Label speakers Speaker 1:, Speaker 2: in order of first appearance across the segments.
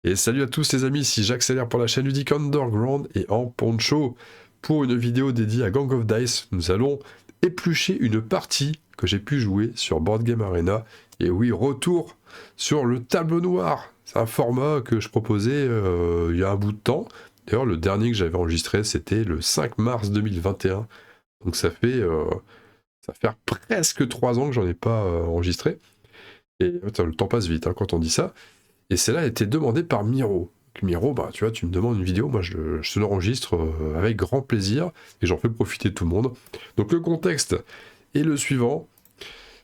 Speaker 1: Et salut à tous les amis, ici j'accélère pour la chaîne ludique Underground et en poncho. Pour une vidéo dédiée à Gang of Dice, nous allons éplucher une partie que j'ai pu jouer sur Board Game Arena. Et oui, retour sur le tableau noir. C'est un format que je proposais il y a un bout de temps. D'ailleurs, le dernier que j'avais enregistré, c'était le 5 mars 2021. Donc ça fait presque 3 ans que j'en ai pas enregistré. Et attends, le temps passe vite quand on dit ça. Et celle-là a été demandée par Miro. Miro, bah, tu vois, tu me demandes une vidéo, moi je te l'enregistre avec grand plaisir et j'en fais profiter tout le monde. Donc le contexte est le suivant.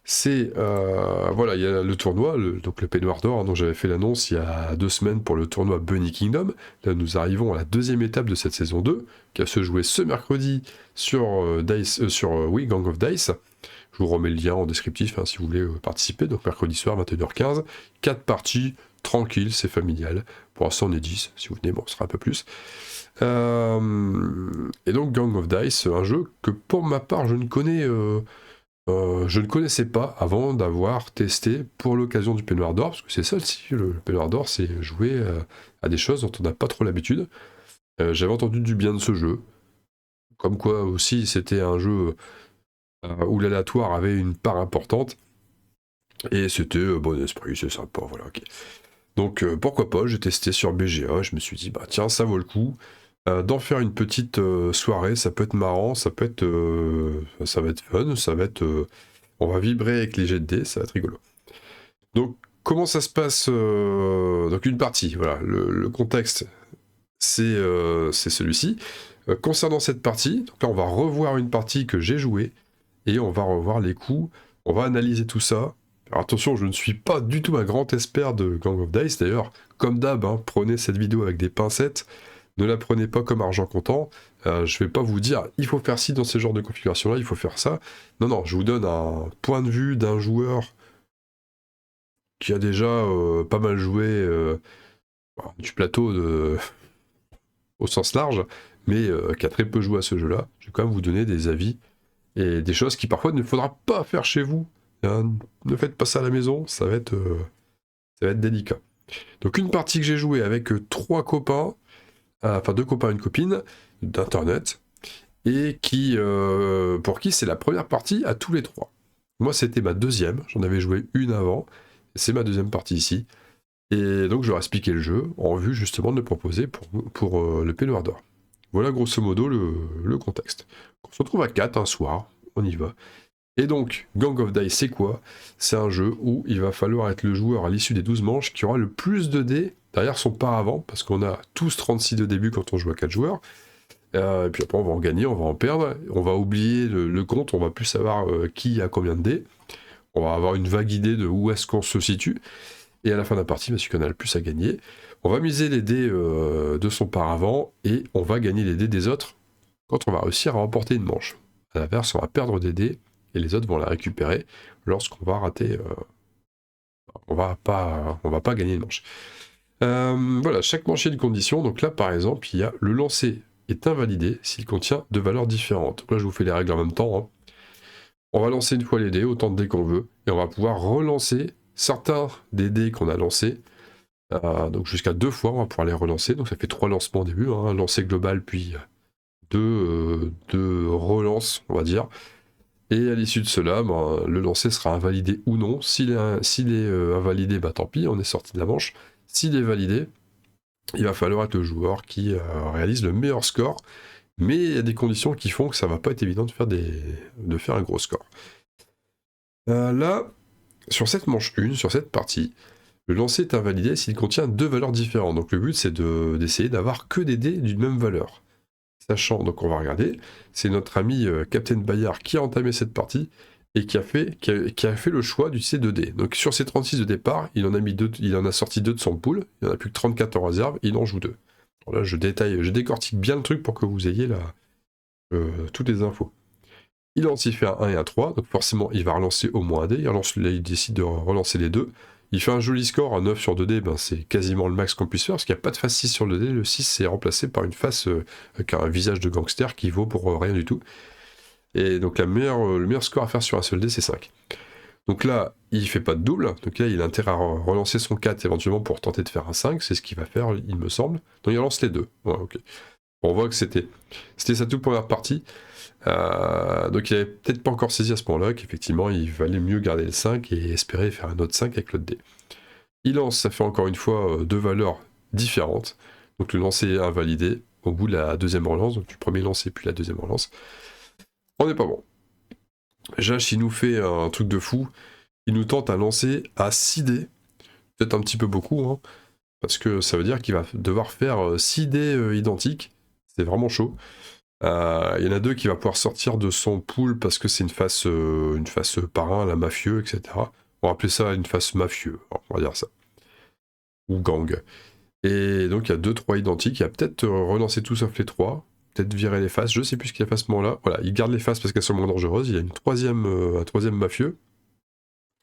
Speaker 1: C'est, voilà, il y a le tournoi, donc le peignoir d'or, dont j'avais fait l'annonce il y a 2 semaines pour le tournoi Bunny Kingdom. Là, nous arrivons à la deuxième étape de cette saison 2, qui va se jouer ce mercredi sur, Gang of Dice. Je vous remets le lien en descriptif si vous voulez participer. Donc mercredi soir, 21h15, 4 parties, tranquille, c'est familial. Pour l'instant, on est 10. Si vous venez, bon, ce sera un peu plus. Et donc Gang of Dice, un jeu que pour ma part, je ne connaissais pas avant d'avoir testé pour l'occasion du peignoir d'or, parce que c'est ça aussi, le peignoir d'or, c'est jouer à des choses dont on n'a pas trop l'habitude. J'avais entendu du bien de ce jeu, comme quoi aussi c'était un jeu où l'aléatoire avait une part importante, et c'était bon esprit, c'est sympa, voilà, ok. Donc pourquoi pas, j'ai testé sur BGA, je me suis dit, bah tiens, ça vaut le coup, d'en faire une petite soirée, ça peut être marrant, ça va être fun, on va vibrer avec les jets de dés, ça va être rigolo. Donc comment ça se passe donc une partie, voilà, le contexte, c'est celui-ci. Concernant cette partie, donc là on va revoir une partie que j'ai jouée, et on va revoir les coups, on va analyser tout ça. Alors attention, je ne suis pas du tout un grand expert de Gang of Dice, d'ailleurs, comme d'hab, prenez cette vidéo avec des pincettes, ne la prenez pas comme argent comptant, je vais pas vous dire, il faut faire ci dans ce genre de configuration-là, il faut faire ça. Non, non, je vous donne un point de vue d'un joueur qui a déjà pas mal joué du plateau au sens large, mais qui a très peu joué à ce jeu-là. Je vais quand même vous donner des avis et des choses qui parfois ne faudra pas faire chez vous. Ne faites pas ça à la maison, ça va être délicat. Donc une partie que j'ai jouée avec 3 copains, enfin 2 copains et une copine d'internet, et pour qui c'est la première partie à tous les 3. Moi c'était ma deuxième, j'en avais joué une avant, c'est ma deuxième partie ici. Et donc je leur ai expliqué le jeu en vue justement de le proposer pour le peignoir d'or. Voilà grosso modo le contexte. On se retrouve à 4 un soir, on y va. Et donc, Gang of Dice, c'est quoi? C'est un jeu où il va falloir être le joueur à l'issue des 12 manches qui aura le plus de dés derrière son paravent, parce qu'on a tous 36 de début quand on joue à 4 joueurs. Et puis après, on va en gagner, on va en perdre, on va oublier le compte, on va plus savoir qui a combien de dés. On va avoir une vague idée de où est-ce qu'on se situe. Et à la fin de la partie, celui qu'on a le plus à gagner, on va miser les dés de son paravent et on va gagner les dés des autres quand on va réussir à remporter une manche. À l'inverse, on va perdre des dés et les autres vont la récupérer lorsqu'on va rater. On va pas gagner une manche. Voilà, chaque manche a une condition. Donc là, par exemple, il y a le lancer est invalidé s'il contient 2 valeurs différentes. Donc là, je vous fais les règles en même temps. On va lancer une fois les dés, autant de dés qu'on veut, et on va pouvoir relancer certains des dés qu'on a lancés. Donc jusqu'à 2 fois, on va pouvoir les relancer. Donc ça fait 3 lancements au début, un lancer global, puis 2 relances, on va dire. Et à l'issue de cela, le lancer sera invalidé ou non. S'il est invalidé, tant pis, on est sorti de la manche. S'il est validé, il va falloir être le joueur qui réalise le meilleur score. Mais il y a des conditions qui font que ça va pas être évident de faire un gros score. Là, sur cette manche 1, sur cette partie, le lancer est invalidé s'il contient 2 valeurs différentes. Donc le but, c'est d'essayer d'avoir que des dés d'une même valeur. Sachant, donc on va regarder, c'est notre ami Captain Bayard qui a entamé cette partie et qui a fait le choix d'utiliser 2 dés. Donc sur ses 36 de départ, il en a sorti 2 de son pool, il n'y en a plus que 34 en réserve, il en joue 2. Alors là, je décortique bien le truc pour que vous ayez toutes les infos. Il a aussi fait un 1 et un 3, donc forcément il va relancer au moins un dé, il décide de relancer les 2. Il fait un joli score, un 9 sur 2D, c'est quasiment le max qu'on puisse faire, parce qu'il n'y a pas de face 6 sur le 2D, le 6 c'est remplacé par une face avec un visage de gangster qui vaut pour rien du tout. Et donc le meilleur score à faire sur un seul dé, c'est 5. Donc là, il fait pas de double, donc là, il a intérêt à relancer son 4 éventuellement pour tenter de faire un 5, c'est ce qu'il va faire, il me semble. Donc il relance les deux. Ouais, ok. Bon, on voit que c'était sa toute première partie. Donc il avait peut-être pas encore saisi à ce moment-là qu'effectivement, il valait mieux garder le 5 et espérer faire un autre 5 avec l'autre dé. Il lance, ça fait encore une fois deux valeurs différentes. Donc le lancer est invalidé au bout de la deuxième relance, donc du premier lancer puis la deuxième relance. On n'est pas bon. Jash, il nous fait un truc de fou. Il nous tente un lancer à 6 dés. Peut-être un petit peu beaucoup, hein, parce que ça veut dire qu'il va devoir faire 6 dés identiques. C'est vraiment chaud. Il y en a deux qui va pouvoir sortir de son pool parce que c'est une face parrain, la mafieux, etc. On va appeler ça une face mafieux, on va dire ça. Ou gang. Et donc il y a 2-3 identiques. Il va peut-être relancer tout sauf les 3. Peut-être virer les faces. Je sais plus ce qu'il y a à ce moment-là. Voilà, il garde les faces parce qu'elles sont moins dangereuses. Il y a un troisième mafieux.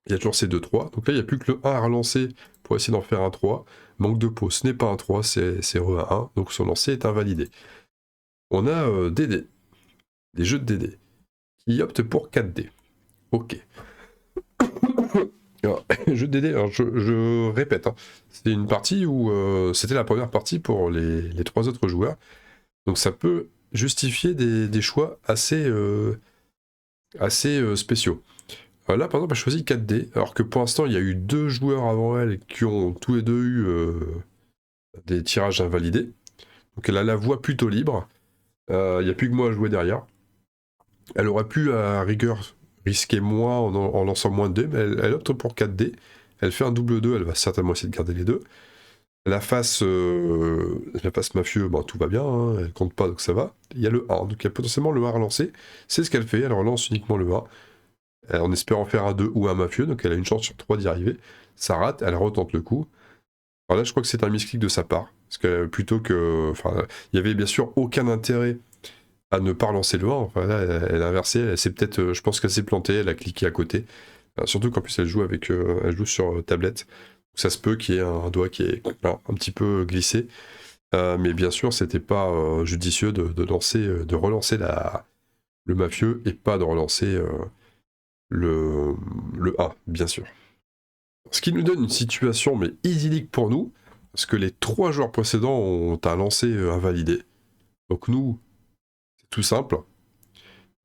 Speaker 1: Il y a toujours ces 2-3. Donc là, il n'y a plus que le 1 à relancer pour essayer d'en faire un 3. Manque de peau. Ce n'est pas un 3, c'est re 1. Donc son lancer est invalidé. On a des dés. Des jeux de DD. Qui optent pour 4 dés. Ok. Alors, jeu de DD, alors je répète, hein, c'était une partie où c'était la première partie pour les 3 autres joueurs. Donc ça peut justifier des choix assez spéciaux. Là, par exemple, elle a choisi 4 dés, alors que pour l'instant, il y a eu 2 joueurs avant elle qui ont tous les deux eu des tirages invalidés. Donc elle a la voie plutôt libre. Il n'y a plus que moi à jouer derrière. Elle aurait pu, à rigueur, risquer moins en lançant moins de dés, mais elle opte pour 4 dés. Elle fait un double 2, elle va certainement essayer de garder les deux. La face mafieux, ben, tout va bien, hein, elle compte pas, donc ça va. Il y a le 1, donc il y a potentiellement le 1 à relancer. C'est ce qu'elle fait, elle relance uniquement le 1, en espérant faire un 2 ou un mafieux, donc elle a une chance sur 3 d'y arriver. Ça rate, elle retente le coup. Alors là, je crois que c'est un misclick de sa part, parce que plutôt que... Enfin, il y avait bien sûr aucun intérêt à ne pas relancer le 1. Enfin, là, elle a inversé, elle s'est peut-être... je pense qu'elle s'est plantée, elle a cliqué à côté. Surtout qu'en plus, elle joue sur tablette. Ça se peut qu'il y ait un doigt qui est un petit peu glissé. Mais bien sûr, c'était pas judicieux de relancer le mafieux et pas de relancer le 1, bien sûr. Ce qui nous donne une situation mais idyllique pour nous, parce que les 3 joueurs précédents ont un lancer invalidé. Donc nous, c'est tout simple.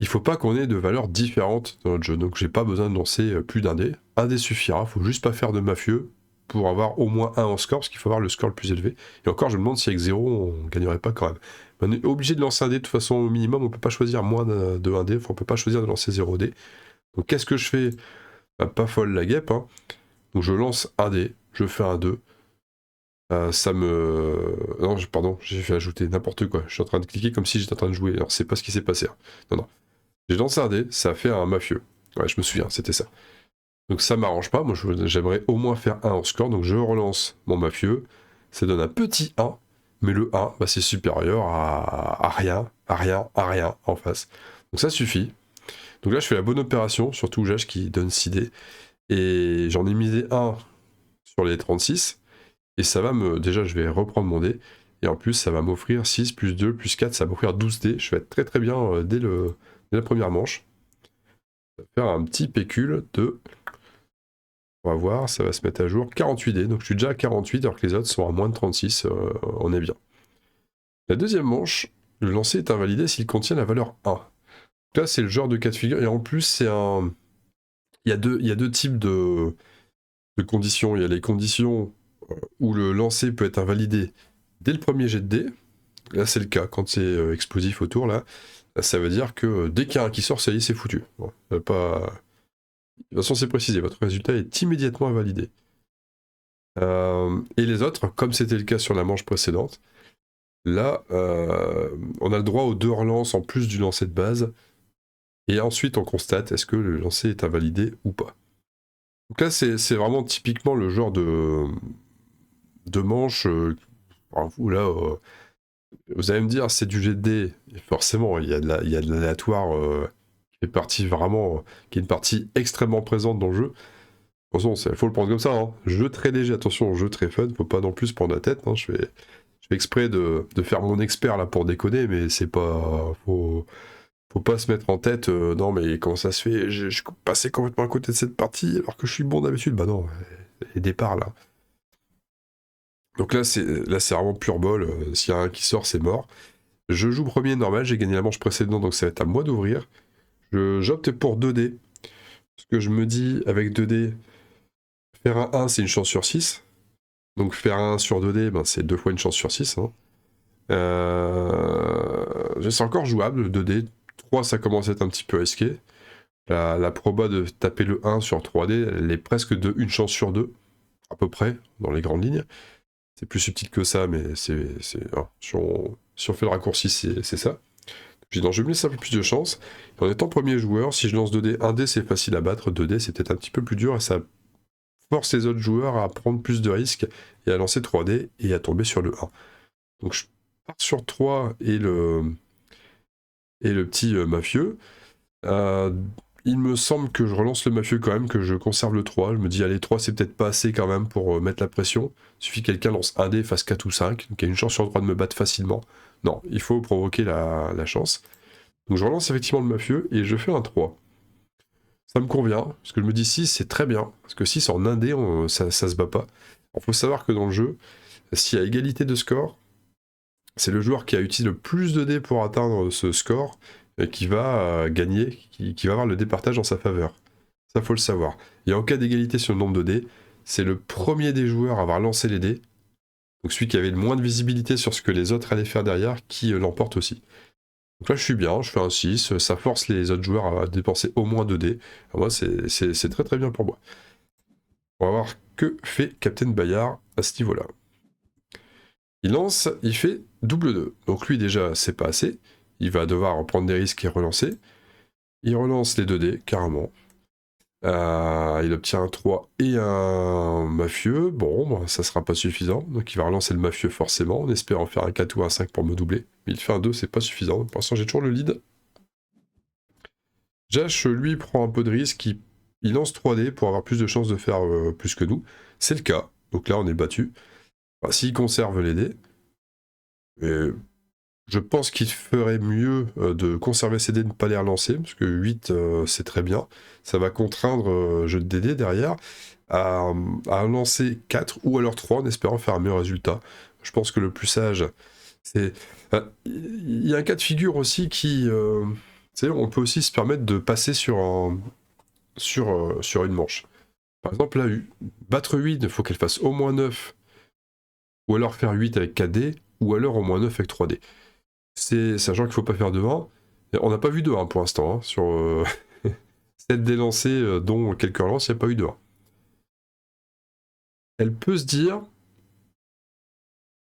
Speaker 1: Il faut pas qu'on ait de valeurs différentes dans notre jeu. Donc j'ai pas besoin de lancer plus d'un dé. Un dé suffira, faut juste pas faire de mafieux pour avoir au moins 1 en score, parce qu'il faut avoir le score le plus élevé. Et encore, je me demande si avec 0, on gagnerait pas quand même. On est obligé de lancer un dé de toute façon au minimum, on peut pas choisir moins de 1 dé, on peut pas choisir de lancer 0 dé. Donc qu'est-ce que je fais? Bah, pas folle la guêpe, hein. Donc je lance un dé, je fais un 2. Non, pardon, j'ai fait ajouter n'importe quoi. Je suis en train de cliquer comme si j'étais en train de jouer. Alors c'est pas ce qui s'est passé. Hein. Non. J'ai lancé un dé, ça a fait un mafieux. Ouais, je me souviens, c'était ça. Donc ça m'arrange pas, moi j'aimerais au moins faire 1 en score, donc je relance mon mafieux. Ça donne un petit 1, mais le 1, bah, c'est supérieur à rien en face. Donc ça suffit. Donc là je fais la bonne opération, surtout Jash qui donne 6 dés. Et j'en ai misé 1 sur les 36. Et ça va déjà, je vais reprendre mon dé. Et en plus, ça va m'offrir 6 plus 2 plus 4, ça va m'offrir 12 dés. Je vais être très très bien dès la première manche. Ça va faire un petit pécule de... On va voir, ça va se mettre à jour. 48 dés. Donc je suis déjà à 48 alors que les autres sont à moins de 36. On est bien. La deuxième manche, le lancer est invalidé s'il contient la valeur 1. Donc là, c'est le genre de cas de figure. Et en plus, c'est un... Il y a deux types de conditions. Il y a les conditions où le lancer peut être invalidé dès le premier jet de dés. Là, c'est le cas. Quand c'est explosif autour, là, ça veut dire que dès qu'il y a un qui sort, ça y est, c'est foutu. Bon, pas... De toute façon, c'est précisé. Votre résultat est immédiatement invalidé. Et les autres, comme c'était le cas sur la manche précédente, là, on a le droit aux 2 relances en plus du lancer de base. Et ensuite, on constate est-ce que le lancer est invalidé ou pas. Donc là, c'est vraiment typiquement le genre de manche où là, vous allez me dire, c'est du jet de dés. Et forcément, il y a de l'aléatoire qui fait partie vraiment, qui est une partie extrêmement présente dans le jeu. De toute façon, il faut le prendre comme ça. Hein. Jeu très léger, attention, jeu très fun, faut pas non plus se prendre la tête. Hein. Je fais exprès de faire mon expert là pour déconner, mais c'est pas. Faut pas se mettre en tête, non mais comment ça se fait, je suis passé complètement à côté de cette partie alors que je suis bon d'habitude. Bah non, les départs là. Donc là c'est vraiment pure bol, s'il y a un qui sort, c'est mort. Je joue premier normal, j'ai gagné la manche précédente, donc ça va être à moi d'ouvrir. J'opte pour 2D, parce que je me dis, avec 2D, faire un 1, c'est une chance sur 6. Donc faire un 1 sur 2D, ben, c'est 2 fois une chance sur 6. Hein. C'est encore jouable, 2D. 3, ça commence à être un petit peu risqué. La proba de taper le 1 sur 3D, elle est presque de une chance sur 2, à peu près, dans les grandes lignes. C'est plus subtil que ça, mais si on fait le raccourci, c'est ça. J'ai dit non, je vais me laisser un peu plus de chance. En étant premier joueur, si je lance 2D, 1D c'est facile à battre, 2D c'est peut-être un petit peu plus dur et ça force les autres joueurs à prendre plus de risques et à lancer 3D et à tomber sur le 1. Donc je pars sur 3 et le petit mafieux. Il me semble que je relance le mafieux quand même, que je conserve le 3. Je me dis, allez, 3 c'est peut-être pas assez quand même pour mettre la pression. Il suffit que quelqu'un lance 1D, fasse 4 ou 5, donc il y a une chance sur 3 de me battre facilement. Non, il faut provoquer la chance. Donc je relance effectivement le mafieux et je fais un 3. Ça me convient, parce que je me dis 6 c'est très bien, parce que 6 en 1D ça se bat pas. Il faut savoir que dans le jeu, s'il y a égalité de score, c'est le joueur qui a utilisé le plus de dés pour atteindre ce score qui va gagner, qui va avoir le départage en sa faveur. Ça, faut le savoir. Et en cas d'égalité sur le nombre de dés, c'est le premier des joueurs à avoir lancé les dés, donc celui qui avait le moins de visibilité sur ce que les autres allaient faire derrière, qui l'emporte aussi. Donc là, je suis bien, je fais un 6, ça force les autres joueurs à dépenser au moins 2 dés. Alors moi, c'est très très bien pour moi. On va voir que fait Captain Bayard à ce niveau-là. Il lance, il fait double 2. Donc lui déjà, c'est pas assez. Il va devoir prendre des risques et relancer. Il relance les 2 dés, carrément. Il obtient un 3 et un mafieux. Bon, bah, ça sera pas suffisant. Donc il va relancer le mafieux forcément, en espérant faire un 4 ou un 5 pour me doubler. Mais il fait un 2, c'est pas suffisant. Pour l'instant, j'ai toujours le lead. Jash, lui, prend un peu de risque. Il lance 3D pour avoir plus de chances de faire plus que nous. C'est le cas. Donc là, on est battu. Enfin, s'il conserve les dés, je pense qu'il ferait mieux de conserver ses dés et de ne pas les relancer, parce que 8, c'est très bien. Ça va contraindre jeu de dés derrière à lancer 4 ou alors 3 en espérant faire un meilleur résultat. Je pense que le plus sage, c'est... Il y a un cas de figure aussi qui... on peut aussi se permettre de passer sur une manche. Par exemple, là, battre 8, il faut qu'elle fasse au moins 9, ou alors faire 8 avec 4D, ou alors au moins 9 avec 3D. C'est sachant qu'il ne faut pas faire de 1. On n'a pas vu de 1 pour l'instant. Hein, sur 7 dés lancés, dont quelques relances, il n'y a pas eu de 1. Elle peut se dire,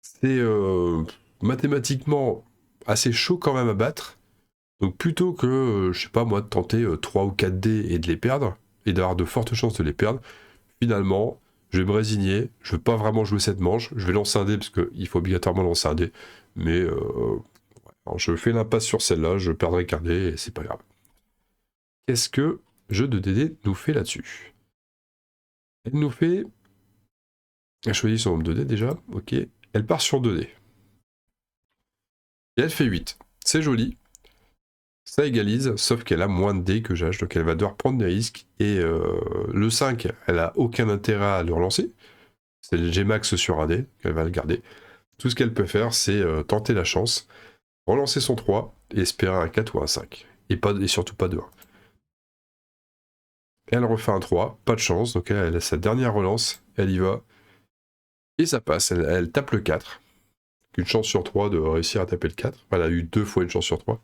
Speaker 1: c'est mathématiquement assez chaud quand même à battre. Donc plutôt que, je sais pas moi, de tenter 3 ou 4 dés et de les perdre, et d'avoir de fortes chances de les perdre, finalement, je vais me résigner, je ne veux pas vraiment jouer cette manche, je vais lancer un dé, parce qu'il faut obligatoirement lancer un dé, mais je fais l'impasse sur celle-là, je perdrai qu'un dé, et c'est pas grave. Qu'est-ce que jeu de DD nous fait là-dessus? Elle nous fait... Elle choisit son nombre de dés déjà, ok. Elle part sur 2 dés. Et elle fait 8. C'est joli. Ça égalise, sauf qu'elle a moins de dés que Jage, donc elle va devoir prendre des risques. Et le 5, elle a aucun intérêt à le relancer. C'est le G-Max sur un dé, qu'elle va le garder. Tout ce qu'elle peut faire, c'est tenter la chance, relancer son 3 et espérer un 4 ou un 5. Et surtout pas de 1. Elle refait un 3, pas de chance, donc elle a sa dernière relance, elle y va. Et ça passe, elle tape le 4. Une chance sur 3 de réussir à taper le 4. Elle a eu 2 fois une chance sur 3.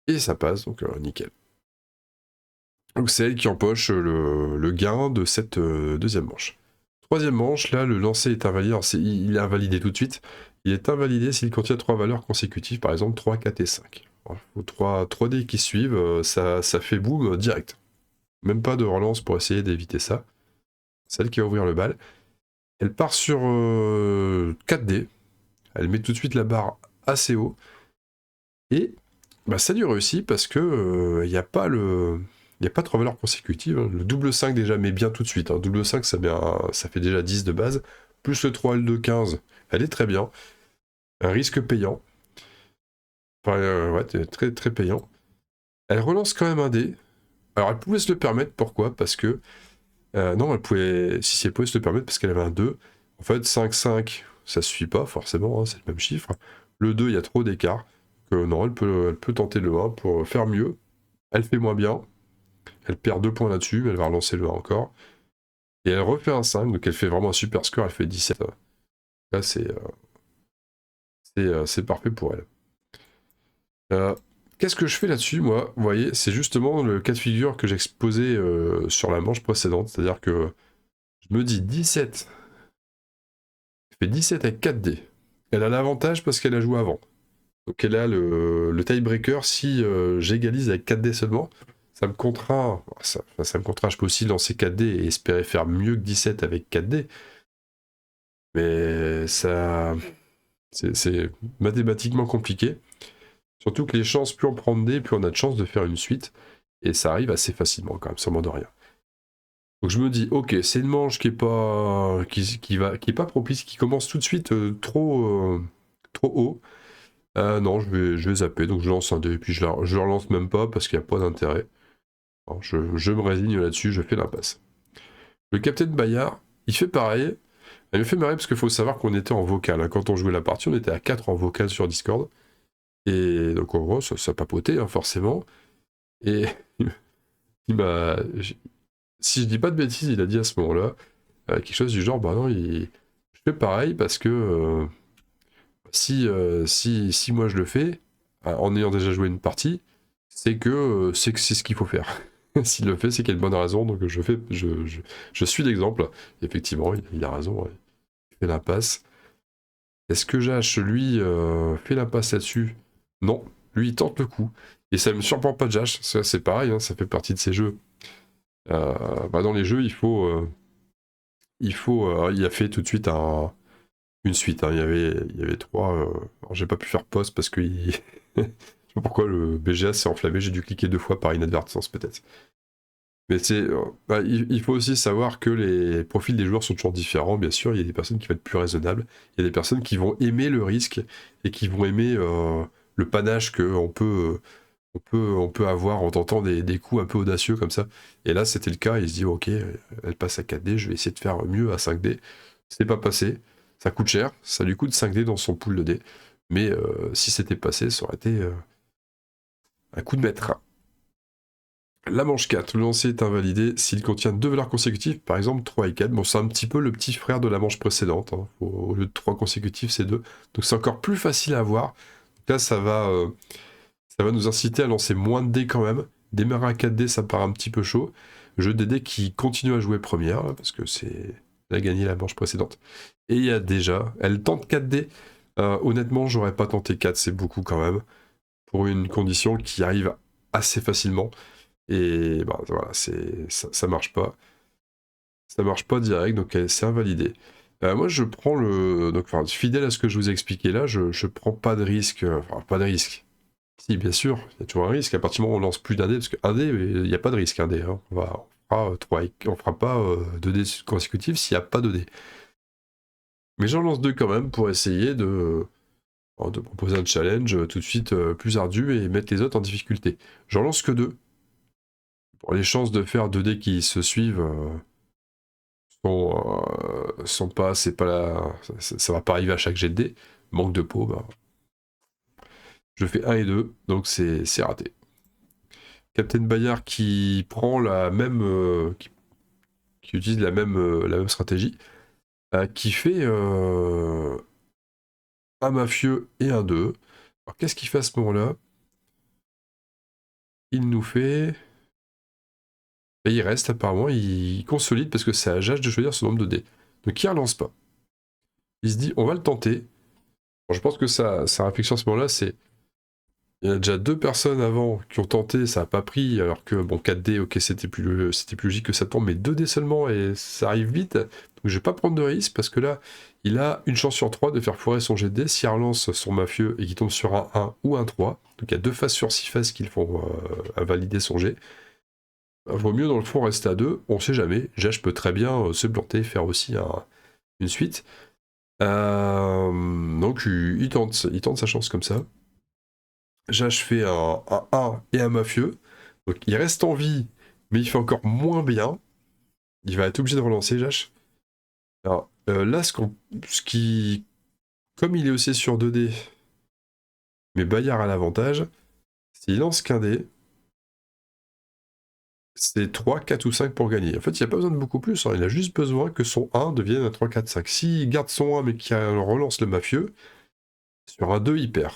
Speaker 1: Et ça passe, donc nickel. Donc c'est elle qui empoche le gain de cette deuxième manche. Troisième manche, là, le lancer est invalidé. Alors, il est invalidé tout de suite. Il est invalidé s'il contient 3 valeurs consécutives, par exemple 3, 4 et 5. Il faut 3 dés qui suivent, ça fait boum direct. Même pas de relance pour essayer d'éviter ça. C'est elle qui va ouvrir le bal. Elle part sur 4 dés. Elle met tout de suite la barre assez haut. Et bah, ça lui réussit parce que il n'y a pas de 3 valeurs consécutives. Hein. Le double 5 déjà met bien tout de suite. Hein. Double 5, ça fait déjà 10 de base. Plus le 3 L de 15, elle est très bien. Un risque payant. Enfin, ouais, très, très payant. Elle relance quand même un dé. Alors, elle pouvait se le permettre, pourquoi? Parce que... non, elle pouvait... Si elle pouvait se le permettre, parce qu'elle avait un 2. En fait, 5-5, ça suffit pas, forcément, hein, c'est le même chiffre. Le 2, il y a trop d'écart. Non, elle peut tenter le 1 pour faire mieux. Elle fait moins bien. Elle perd 2 points là-dessus, mais elle va relancer le 1 encore. Et elle refait un 5, donc elle fait vraiment un super score, elle fait 17. Là, c'est parfait pour elle. Qu'est-ce que je fais là-dessus, moi? Vous voyez, c'est justement le cas de figure que j'exposais sur la manche précédente, c'est-à-dire que je me dis 17, elle fait 17 avec 4 dés. Elle a l'avantage parce qu'elle a joué avant. Donc elle a le tiebreaker si j'égalise avec 4 dés seulement. Ça me contraint, ça me contraint, je peux aussi lancer 4 dés et espérer faire mieux que 17 avec 4 dés. Mais ça, c'est mathématiquement compliqué. Surtout que les chances, plus on prend de dés, plus on a de chances de faire une suite. Et ça arrive assez facilement quand même, sans de rien. Donc je me dis, ok, c'est une manche qui est pas, qui est pas propice, qui commence tout de suite trop haut. Non, je vais zapper, donc je lance un dé, et puis je relance même pas parce qu'il n'y a pas d'intérêt. Alors, je me résigne là-dessus, je fais l'impasse. Le Capitaine Bayard, il fait pareil. Il me fait marrer parce qu'il faut savoir qu'on était en vocal, hein. Quand on jouait la partie, on était à 4 en vocal sur Discord. Et donc en gros, ça papotait, hein, forcément. Et il m'a... Si je dis pas de bêtises, il a dit à ce moment-là quelque chose du genre, bah non, je fais pareil parce que si moi je le fais, en ayant déjà joué une partie, c'est ce qu'il faut faire. S'il le fait, c'est qu'il y a une bonne raison, donc je suis l'exemple. Effectivement, il a raison, ouais. Il fait la passe. Est-ce que Jash, lui, fait la passe là-dessus? Non, lui, il tente le coup. Et ça ne me surprend pas de Jash, ça, c'est pareil, hein, ça fait partie de ces jeux. Dans les jeux, il a fait tout de suite une suite, hein. Il y avait 3. Alors, j'ai pas pu faire pause parce que je sais pas pourquoi le BGA s'est enflammé, j'ai dû cliquer 2 fois par inadvertance peut-être. Mais il faut aussi savoir que les profils des joueurs sont toujours différents, bien sûr. Il y a des personnes qui vont être plus raisonnables, il y a des personnes qui vont aimer le risque et qui vont aimer le panache on peut avoir en tentant des coups un peu audacieux comme ça. Et là, c'était le cas, il se dit, ok, elle passe à 4D, je vais essayer de faire mieux à 5D. C'est pas passé, ça coûte cher, ça lui coûte 5D dans son pool de dés. Mais si c'était passé, ça aurait été un coup de maître. La manche 4, le lancer est invalidé s'il contient 2 valeurs consécutives, par exemple 3 et 4. Bon, c'est un petit peu le petit frère de la manche précédente, hein. Au lieu de 3 consécutifs, c'est 2. Donc c'est encore plus facile à avoir. Donc là, ça va nous inciter à lancer moins de dés quand même. Démarrer à 4 dés, ça me paraît un petit peu chaud. Jeu des dés qui continue à jouer première, là, parce que elle a gagné la manche précédente. Et il y a déjà, elle tente 4 dés. Honnêtement, j'aurais pas tenté 4, c'est beaucoup quand même. Pour une condition qui arrive assez facilement. Et bah, voilà, ça marche pas. Ça marche pas direct, donc c'est invalidé. Moi, je prends donc, enfin, fidèle à ce que je vous ai expliqué là, je prends pas de risque. Enfin, pas de risque. Si, bien sûr, il y a toujours un risque. À partir du moment où on lance plus d'un dé, parce qu'un dé, il n'y a pas de risque, un dé, hein. On fera pas 2 dés consécutifs s'il n'y a pas de dés. Mais j'en lance 2 quand même pour essayer de proposer un challenge tout de suite plus ardu et mettre les autres en difficulté. J'en lance que 2. Bon, les chances de faire 2 dés qui se suivent sont pas, c'est pas ça va pas arriver à chaque jet de dés. Manque de peau, bah, je fais 1 et 2, donc c'est raté. Captain Bayard qui prend la même, qui utilise la même stratégie, qui fait un mafieux et un 2. Alors qu'est-ce qu'il fait à ce moment-là? Il nous fait... Et il reste apparemment, il consolide parce que c'est à Jage de choisir son nombre de dés. Donc il relance pas. Il se dit, on va le tenter. Bon, je pense que sa réflexion à ce moment-là, c'est... Il y a déjà 2 personnes avant qui ont tenté, ça n'a pas pris, alors que, bon, 4D, ok, c'était plus logique que ça tombe, mais 2D seulement, et ça arrive vite. Donc je vais pas prendre de risque, parce que là, il a une chance sur 3 de faire foirer son jet de dés. S'il relance son mafieux et qu'il tombe sur un 1 ou un 3, donc il y a 2 faces sur 6 faces qui le font invalider son jet, vaut mieux dans le fond rester à 2, on sait jamais. Jage peut très bien se planter, faire aussi une suite. Donc il tente sa chance comme ça. Jash fait un 1 et un mafieux. Donc il reste en vie, mais il fait encore moins bien. Il va être obligé de relancer Jash. Alors là, ce qui... Comme il est aussi sur 2D, mais Bayard a l'avantage, s'il lance qu'un dé, c'est 3, 4 ou 5 pour gagner. En fait, il n'y a pas besoin de beaucoup plus, hein. Il a juste besoin que son 1 devienne un 3, 4, 5. S'il garde son 1 mais qu'il relance le mafieux, sur un 2, il perd.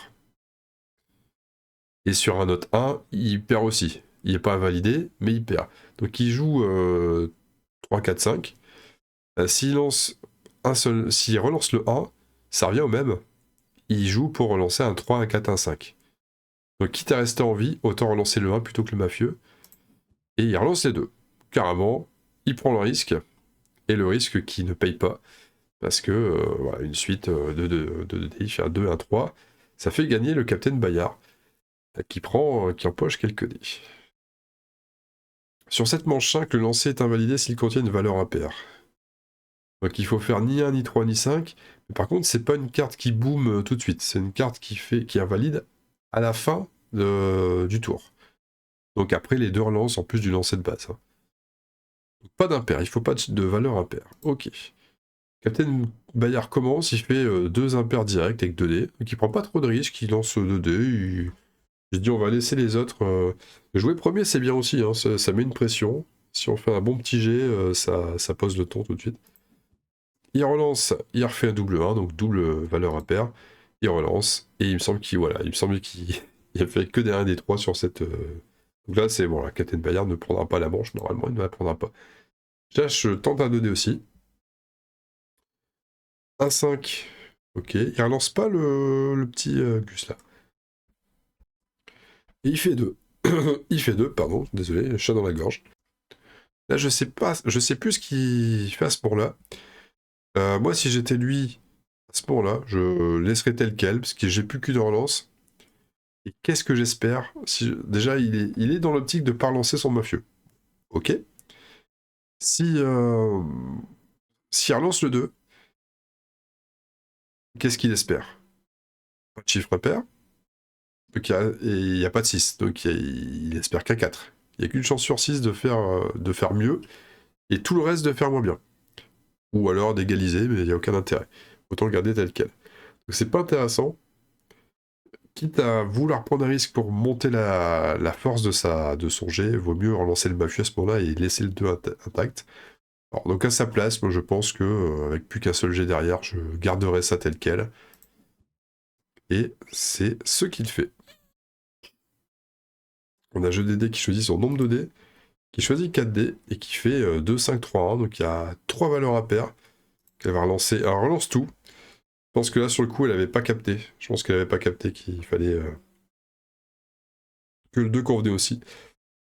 Speaker 1: Et sur un autre 1, il perd aussi. Il n'est pas invalidé, mais il perd. Donc il joue 3, 4, 5. S'il lance un seul, s'il relance le 1, ça revient au même. Il joue pour relancer un 3, un 4, un 5. Donc quitte à rester en vie, autant relancer le 1 plutôt que le mafieux. Et il relance les deux. Carrément, il prend le risque. Et le risque qui ne paye pas. Parce que voilà, une suite de 2 dés, il fait un 2, un 3. Ça fait gagner le Captain Bayard. Qui empoche quelques dés. Sur cette manche 5, le lancer est invalidé s'il contient une valeur impaire. Donc il faut faire ni 1, ni 3, ni 5. Mais par contre, c'est pas une carte qui boom tout de suite. C'est une carte qui invalide à la fin du tour. Donc après les deux relances en plus du lancer de base. Hein. Donc, pas d'impair, il faut pas de valeur impaire. Ok. Captain Bayard commence, il fait 2 impairs directs avec 2 dés. Donc il prend pas trop de risques, il lance 2 dés. J'ai dit on va laisser les autres. Jouer premier c'est bien aussi, hein. Ça met une pression. Si on fait un bon petit jet, ça pose le ton tout de suite. Il relance, il refait un double 1, donc double valeur impair. Il relance, et il me semble qu'il il a fait que des 1 des 3 sur cette... Donc là c'est bon, la Captain Bayard ne prendra pas la manche, normalement il ne la prendra pas. Jash tente un 2D aussi. 1, 5. Ok, il relance pas le petit Gus là. Et il fait 2. Il fait 2, pardon, désolé, chat dans la gorge. Là, je sais plus ce qu'il fait à ce moment-là. Moi, si j'étais lui, à ce moment-là, je laisserais tel quel, parce que j'ai plus qu'une relance. Et qu'est-ce que j'espère déjà, il est dans l'optique de ne pas relancer son mafieux. Ok. S'il relance le 2, qu'est-ce qu'il espère? Pas de chiffre impair. Donc il n'y a pas de 6. Donc il espère qu'un 4. Il n'y a qu'une chance sur 6 de faire mieux. Et tout le reste de faire moins bien. Ou alors d'égaliser, mais il n'y a aucun intérêt. Autant le garder tel quel. Donc c'est pas intéressant. Quitte à vouloir prendre un risque pour monter la force de son jet, vaut mieux relancer le mafieux à ce moment-là et laisser le 2 intact. Alors, donc à sa place, moi je pense que avec plus qu'un seul jet derrière, je garderai ça tel quel. Et c'est ce qu'il fait. On a jeu des dés qui choisit son nombre de dés, qui choisit 4 dés et qui fait 2, 5, 3, 1. Donc il y a 3 valeurs à pair qu'elle va relancer. Alors elle relance tout. Je pense que là sur le coup elle avait pas capté. Je pense qu'elle avait pas capté qu'il fallait que le 2 convenait aussi.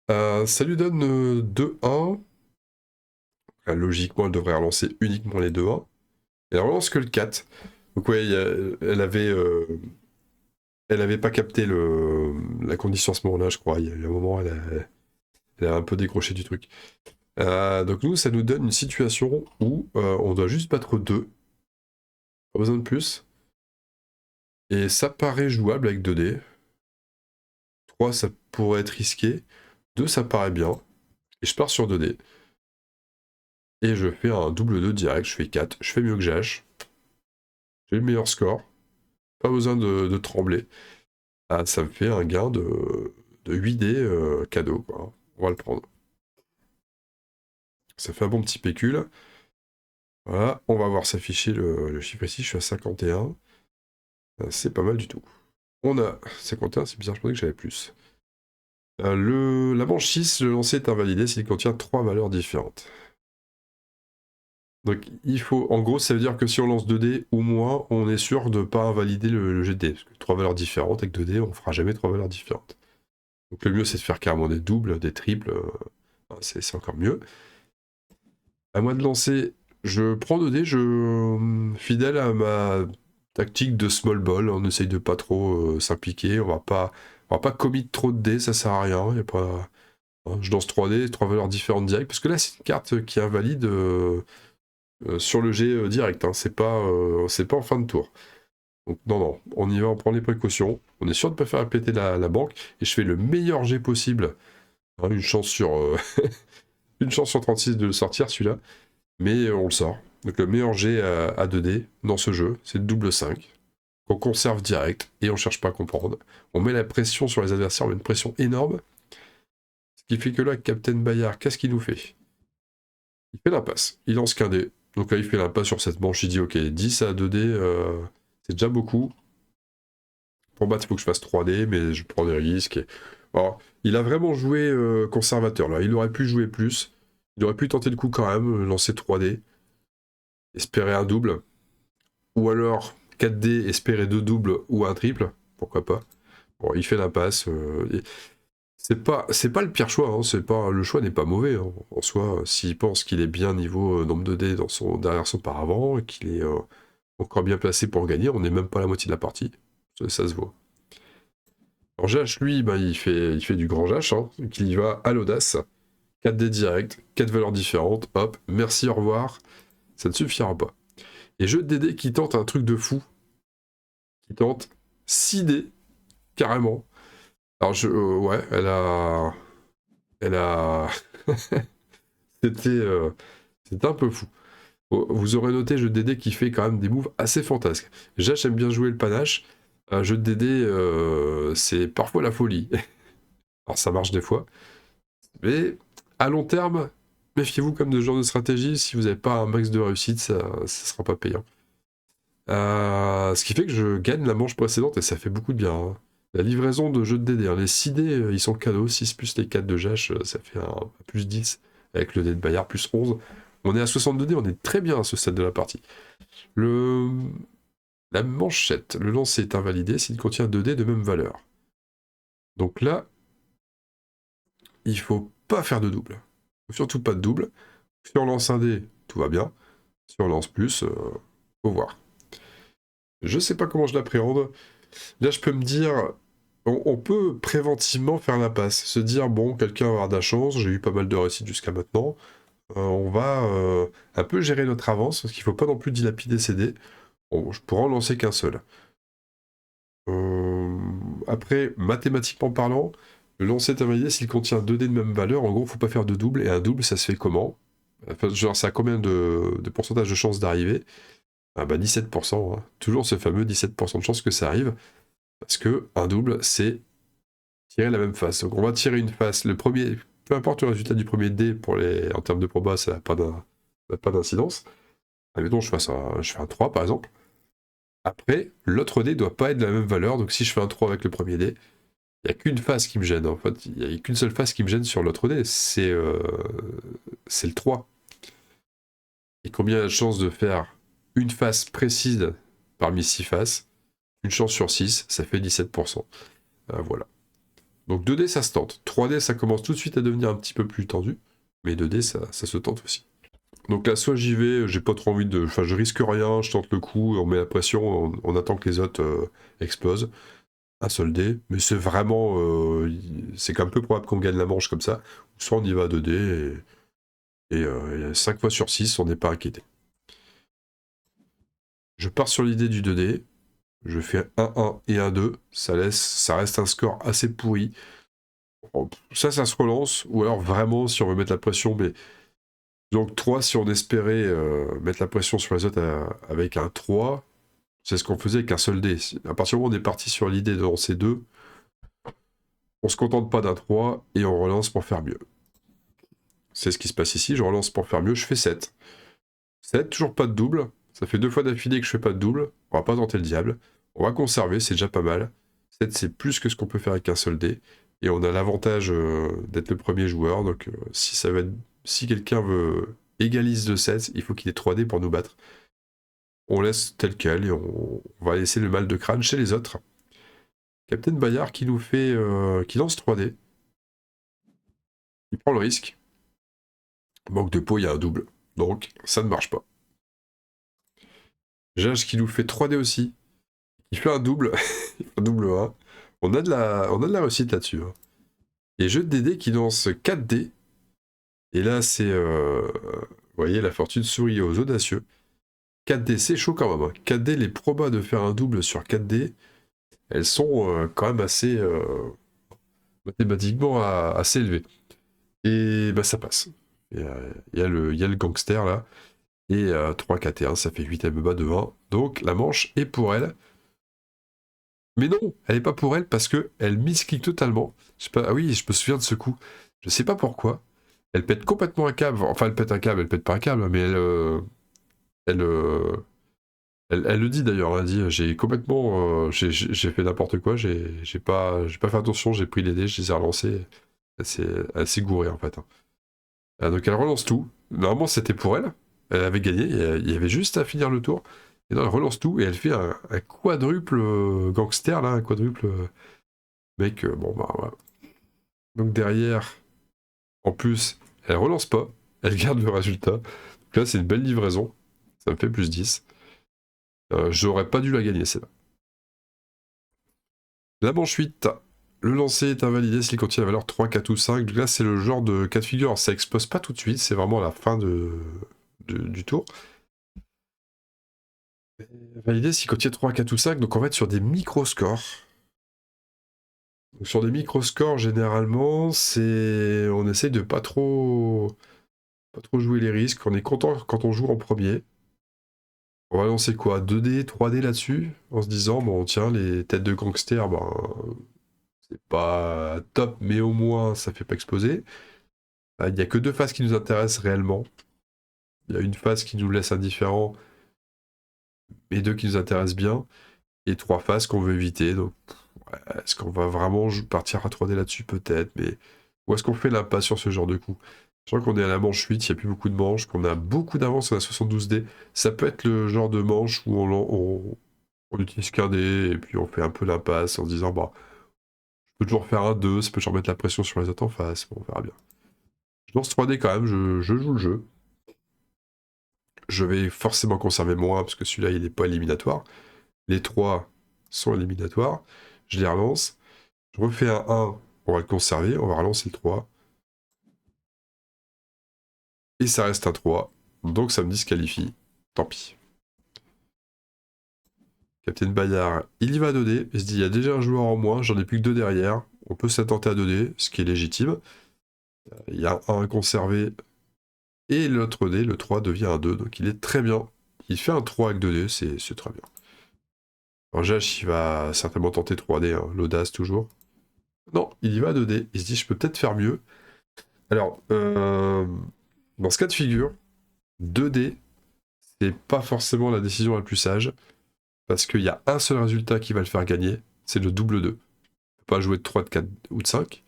Speaker 1: Ça lui donne 2-1. Logiquement, elle devrait relancer uniquement les 2-1. Elle relance que le 4. Donc ouais, elle avait pas capté la condition à ce moment-là, je crois. Il y a eu un moment, elle a un peu décroché du truc. Donc nous, ça nous donne une situation où on doit juste battre 2. Pas besoin de plus. Et ça paraît jouable avec 2 dés. 3, ça pourrait être risqué. 2, ça paraît bien. Et je pars sur 2 dés. Et je fais un double 2 direct, je fais 4. Je fais mieux que Jash. J'ai le meilleur score. Pas besoin de trembler. Ça me fait un gain de 8D cadeau, quoi. On va le prendre. Ça fait un bon petit pécule. Voilà, on va voir s'afficher le chiffre ici. Je suis à 51. C'est pas mal du tout. On a 51, c'est bizarre, je pensais que j'avais plus. La manche 6, le lancer est invalidé s'il contient 3 valeurs différentes. Donc il faut, en gros, ça veut dire que si on lance 2 dés ou moins, on est sûr de ne pas invalider le jet de dés. Parce que 3 valeurs différentes, avec 2 dés, on fera jamais 3 valeurs différentes. Donc le mieux, c'est de faire carrément des doubles, des triples. C'est encore mieux. À moi de lancer, je prends 2 dés, fidèle à ma tactique de small ball, on essaye de pas trop s'impliquer, on va pas commit trop de dés, ça sert à rien, y a pas... Je lance 3 dés, 3 valeurs différentes direct, parce que là c'est une carte qui invalide sur le jet direct, hein. C'est pas en fin de tour. Donc non, non, on y va, on prend les précautions. On est sûr de ne pas faire péter la banque. Et je fais le meilleur jet possible. Hein, une chance sur 36 de le sortir celui-là. Mais on le sort. Donc le meilleur jet à 2D dans ce jeu, c'est le double 5. Qu'on conserve direct et on cherche pas à comprendre. On met la pression sur les adversaires, on met une pression énorme. Ce qui fait que là, Captain Bayard, qu'est-ce qu'il nous fait? Il fait l'impasse. Il lance qu'un dé. Donc là, il fait l'impasse sur cette manche. Il dit ok, 10 à 2D, c'est déjà beaucoup. Pour battre, il faut que je fasse 3D, mais je prends des risques. Alors, il a vraiment joué conservateur là. Il aurait pu jouer plus. Il aurait pu tenter le coup quand même, lancer 3D. Espérer un double. Ou alors 4D, espérer 2 doubles ou un triple. Pourquoi pas. Bon, il fait l'impasse. C'est pas le pire choix, hein. Le choix n'est pas mauvais hein. En soi. S'il pense qu'il est bien niveau nombre de dés derrière son paravent et qu'il est encore bien placé pour gagner, on n'est même pas à la moitié de la partie. Ça se voit. Alors GH, lui, bah, il fait du grand GH, hein, donc il y va à l'audace. 4 dés direct, 4 valeurs différentes, hop, merci, au revoir. Ça ne suffira pas. Et jeu de DD qui tente un truc de fou. Qui tente 6 dés, carrément. Alors, ouais, elle a... C'était un peu fou. Vous aurez noté jeu de DD qui fait quand même des moves assez fantasques. Déjà, j'aime bien jouer le panache. Un jeu de DD, c'est parfois la folie. Alors, ça marche des fois. Mais à long terme, méfiez-vous comme de ce genre de stratégie. Si vous n'avez pas un max de réussite, ça ne sera pas payant. Ce qui fait que je gagne la manche précédente et ça fait beaucoup de bien. Hein. La livraison de jeux de DD, hein. Les 6 dés, ils sont cadeaux. 6 plus les 4 de Jash, ça fait un plus 10 avec le dé de Bayard plus 11. On est à 62 dés, on est très bien à ce stade de la partie. La manchette, le lancer est invalidé s'il contient 2 dés de même valeur. Donc là, il faut pas faire de double. Surtout pas de double. Si on lance un dé, tout va bien. Si on lance plus, faut voir. Je sais pas comment je l'appréhende. Là, je peux me dire, on peut préventivement faire la passe. Se dire, bon, quelqu'un va avoir de la chance, j'ai eu pas mal de réussites jusqu'à maintenant. On va un peu gérer notre avance, parce qu'il faut pas non plus dilapider ses dés. Bon, je pourrais en lancer qu'un seul. Après, mathématiquement parlant, le lancer est invalidé s'il contient 2 dés de même valeur. En gros, faut pas faire de double. Et un double, ça se fait comment? Enfin, genre, ça a combien de pourcentage de chance d'arriver? Ah bah 17%. Hein. Toujours ce fameux 17% de chance que ça arrive. Parce que un double, c'est tirer la même face. Donc on va tirer une face. Le premier, peu importe le résultat du premier dé en termes de proba, ça n'a pas d'incidence. Admettons, je fais un 3 par exemple. Après, l'autre dé doit pas être de la même valeur. Donc si je fais un 3 avec le premier dé, il n'y a qu'une face qui me gêne. En fait, il n'y a qu'une seule face qui me gêne sur l'autre dé. C'est le 3. Et combien il y a de chances de faire une face précise parmi 6 faces? Une chance sur 6, ça fait 17%. Voilà. Donc 2D, ça se tente. 3D, ça commence tout de suite à devenir un petit peu plus tendu. Mais 2D, ça se tente aussi. Donc là, soit j'y vais, j'ai pas trop envie de... Enfin, je risque rien, je tente le coup, on met la pression, on attend que les autres explosent. Un seul dé, mais c'est vraiment... c'est quand même peu probable qu'on gagne la manche comme ça. Soit on y va à 2D, et 5 fois sur 6, on n'est pas inquiété. Je pars sur l'idée du 2D, je fais 1-1 et 1-2, ça reste un score assez pourri. Ça se relance, ou alors vraiment, si on veut mettre la pression, mais... Donc 3, si on espérait mettre la pression sur les autres avec un 3, c'est ce qu'on faisait avec un seul dé. À partir du moment où on est parti sur l'idée de lancer 2, on se contente pas d'un 3, et on relance pour faire mieux. C'est ce qui se passe ici, je relance pour faire mieux, je fais 7. 7, toujours pas de double, ça fait 2 fois d'affilée que je fais pas de double, on va pas tenter le diable, on va conserver, c'est déjà pas mal. 7, c'est plus que ce qu'on peut faire avec un seul dé, et on a l'avantage d'être le premier joueur, donc si quelqu'un veut égalise de 7, il faut qu'il ait 3 dés pour nous battre. On laisse tel quel, et on va laisser le mal de crâne chez les autres. Captain Bayard qui nous fait... qui lance 3 dés. Il prend le risque. Manque de peau, il y a un double. Donc, ça ne marche pas. Jage qui nous fait 3 dés aussi. Il fait un double. Un double 1. On a de la réussite là-dessus. Hein. Et jeu de dés qui lance 4 dés. Et là, c'est... vous voyez, la fortune sourit aux audacieux. 4D, c'est chaud quand même. 4D, les probas de faire un double sur 4D, elles sont quand même assez mathématiquement assez élevées. Et bah ça passe. Il y a le gangster là. Et 3 KT1, ça fait 8 MEBA de 1. Donc la manche est pour elle. Mais non, elle est pas pour elle parce que elle misclick totalement. Je sais pas, ah oui, je me souviens de ce coup. Je sais pas pourquoi. Elle pète complètement un câble. Enfin, elle pète un câble, elle pète pas un câble, mais elle, euh, elle le dit d'ailleurs. Elle dit j'ai complètement. J'ai fait n'importe quoi, j'ai pas fait attention, j'ai pris les dés, je les ai relancés. Elle s'est gourée en fait. Donc elle relance tout. Normalement, c'était pour elle. Elle avait gagné. Il y avait juste à finir le tour. Et non, elle relance tout et elle fait un quadruple gangster là, un quadruple mec. Bon bah voilà. Donc derrière, en plus, elle relance pas. Elle garde le résultat. Donc là, c'est une belle livraison. Ça me fait plus 10. J'aurais pas dû la gagner celle-là. La manche 8. Le lancer est invalidé s'il contient la valeur 3, 4 ou 5. Donc là, c'est le genre de cas de figure. Alors, ça explose pas tout de suite. C'est vraiment à la fin du tour. Validé s'il contient 3, 4 ou 5, donc on va être sur des micro-scores. Sur des micro-scores, généralement, on essaye de pas trop jouer les risques. On est content quand on joue en premier. On va lancer quoi? 2D, 3D là-dessus, en se disant, bon tiens, les têtes de gangsters, ben, c'est pas top, mais au moins ça fait pas exploser. Il n'y a que deux phases qui nous intéressent réellement. Il y a une phase qui nous laisse indifférent, et deux qui nous intéressent bien, et trois phases qu'on veut éviter. Donc est-ce qu'on va vraiment partir à 3D là-dessus? Peut-être, mais où est-ce qu'on fait l'impasse sur ce genre de coup? Je crois qu'on est à la manche 8, il n'y a plus beaucoup de manches, qu'on a beaucoup d'avance sur la 72D. Ça peut être le genre de manche où on utilise qu'un dé et puis on fait un peu l'impasse en se disant bah, je peux toujours faire un 2, ça peut toujours mettre la pression sur les autres en face, bon, on verra bien. Je lance 3D quand même, je joue le jeu. Je vais forcément conserver mon 1 parce que celui-là il n'est pas éliminatoire. Les 3 sont éliminatoires. Je les relance. Je refais un 1, on va le conserver, on va relancer le 3. Et ça reste un 3, donc ça me disqualifie. Tant pis. Captain Bayard, il y va à 2D, il se dit il y a déjà un joueur en moins, j'en ai plus que 2 derrière, on peut s'attenter à 2D, ce qui est légitime. Il y a un à conserver, et l'autre dé, le 3, devient un 2, donc il est très bien. Il fait un 3 avec 2D, c'est très bien. Alors Jash, il va certainement tenter 3D, hein, l'audace toujours. Non, il y va à 2D, il se dit je peux peut-être faire mieux. Alors, dans ce cas de figure, 2D, c'est pas forcément la décision la plus sage, parce qu'il y a un seul résultat qui va le faire gagner, c'est le double 2. Il ne peut pas jouer de 3, de 4 ou de 5.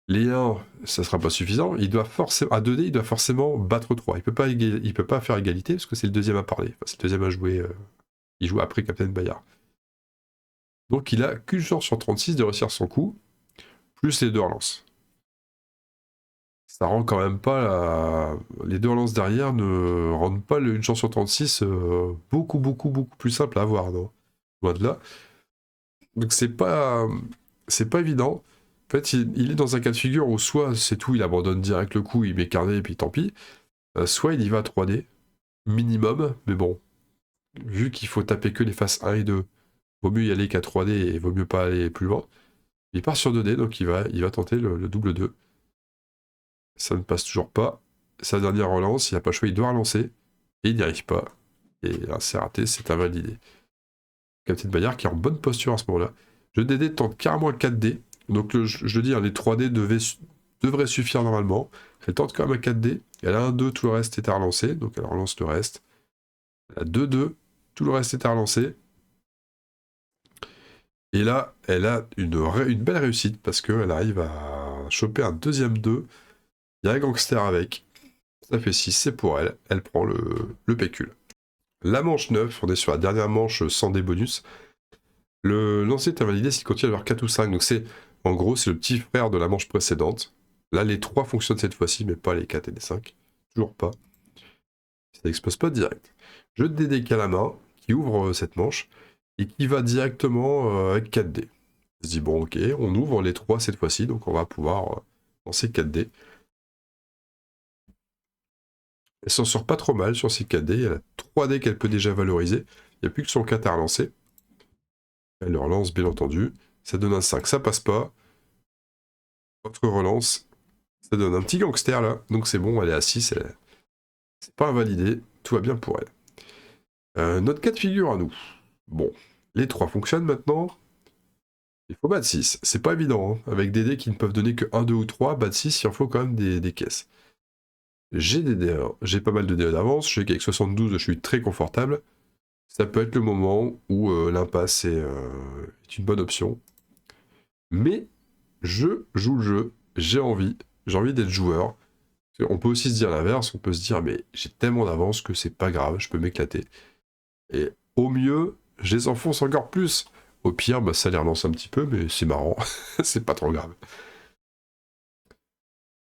Speaker 1: Les 1, ça sera pas suffisant. Il doit forcément, à 2D, il doit forcément battre 3. Il peut pas faire égalité, parce que c'est le deuxième à parler. Enfin, c'est le deuxième à jouer. Il joue après Captain Bayard. Donc il a qu'une chance sur 36 de réussir son coup, plus les deux relances. Ça rend quand même pas les deux relances derrière ne rendent pas une chance sur 36 beaucoup plus simple à avoir, non? Loin de là. Donc c'est pas évident. En fait, il est dans un cas de figure où soit c'est tout, il abandonne direct le coup, il met carnet et puis tant pis. Soit il y va à 3D, minimum, mais bon, vu qu'il faut taper que les faces 1 et 2, vaut mieux y aller qu'à 3D et vaut mieux pas aller plus loin. Il part sur 2D, donc il va tenter le double 2. Ça ne passe toujours pas. Sa dernière relance, il n'a pas le choix, il doit relancer. Et il n'y arrive pas. Et là, c'est raté, c'est invalidé. Captain Bayard qui est en bonne posture à ce moment-là. Le DD tente carrément un 4D. Donc je le dis, hein, les 3D devraient suffire normalement. Elle tente quand même un 4D. Elle a un 2, tout le reste est à relancer. Donc elle relance le reste. Elle a 2-2, tout le reste est à relancer. Et là, elle a une belle réussite parce qu'elle arrive à choper un deuxième 2. Il y a un gangster avec. Ça fait 6, c'est pour elle. Elle prend le pécule. La manche 9, on est sur la dernière manche sans des bonus. Le lancer est invalidé s'il continue à avoir 4 ou 5. Donc en gros, c'est le petit frère de la manche précédente. Là, les 3 fonctionnent cette fois-ci, mais pas les 4 et les 5. Toujours pas. Ça n'explose pas direct. Jeu de DD à la main, qui ouvre cette manche, et qui va directement avec 4D. On se dit, bon, ok, on ouvre les 3 cette fois-ci, donc on va pouvoir lancer 4D. Elle s'en sort pas trop mal sur ses 4D. Elle a 3D qu'elle peut déjà valoriser. Il n'y a plus que son 4 à relancer. Elle le relance, bien entendu. Ça donne un 5. Ça passe pas. Autre relance. Ça donne un petit gangster là. Donc c'est bon, elle est à 6. C'est pas invalidé. Tout va bien pour elle. Notre cas de figure à nous. Bon, les 3 fonctionnent maintenant. Il faut battre 6. C'est pas évident, hein. Avec des dés qui ne peuvent donner que 1, 2 ou 3, battre 6, il en faut quand même des caisses. J'ai des dés, j'ai pas mal de dés d'avance. Je sais qu'avec 72, je suis très confortable. Ça peut être le moment où l'impasse est une bonne option. Mais je joue le jeu, j'ai envie d'être joueur. On peut aussi se dire l'inverse, on peut se dire mais j'ai tellement d'avance que c'est pas grave, je peux m'éclater. Et au mieux, je les enfonce encore plus. Au pire, bah, ça les relance un petit peu, mais c'est marrant, c'est pas trop grave.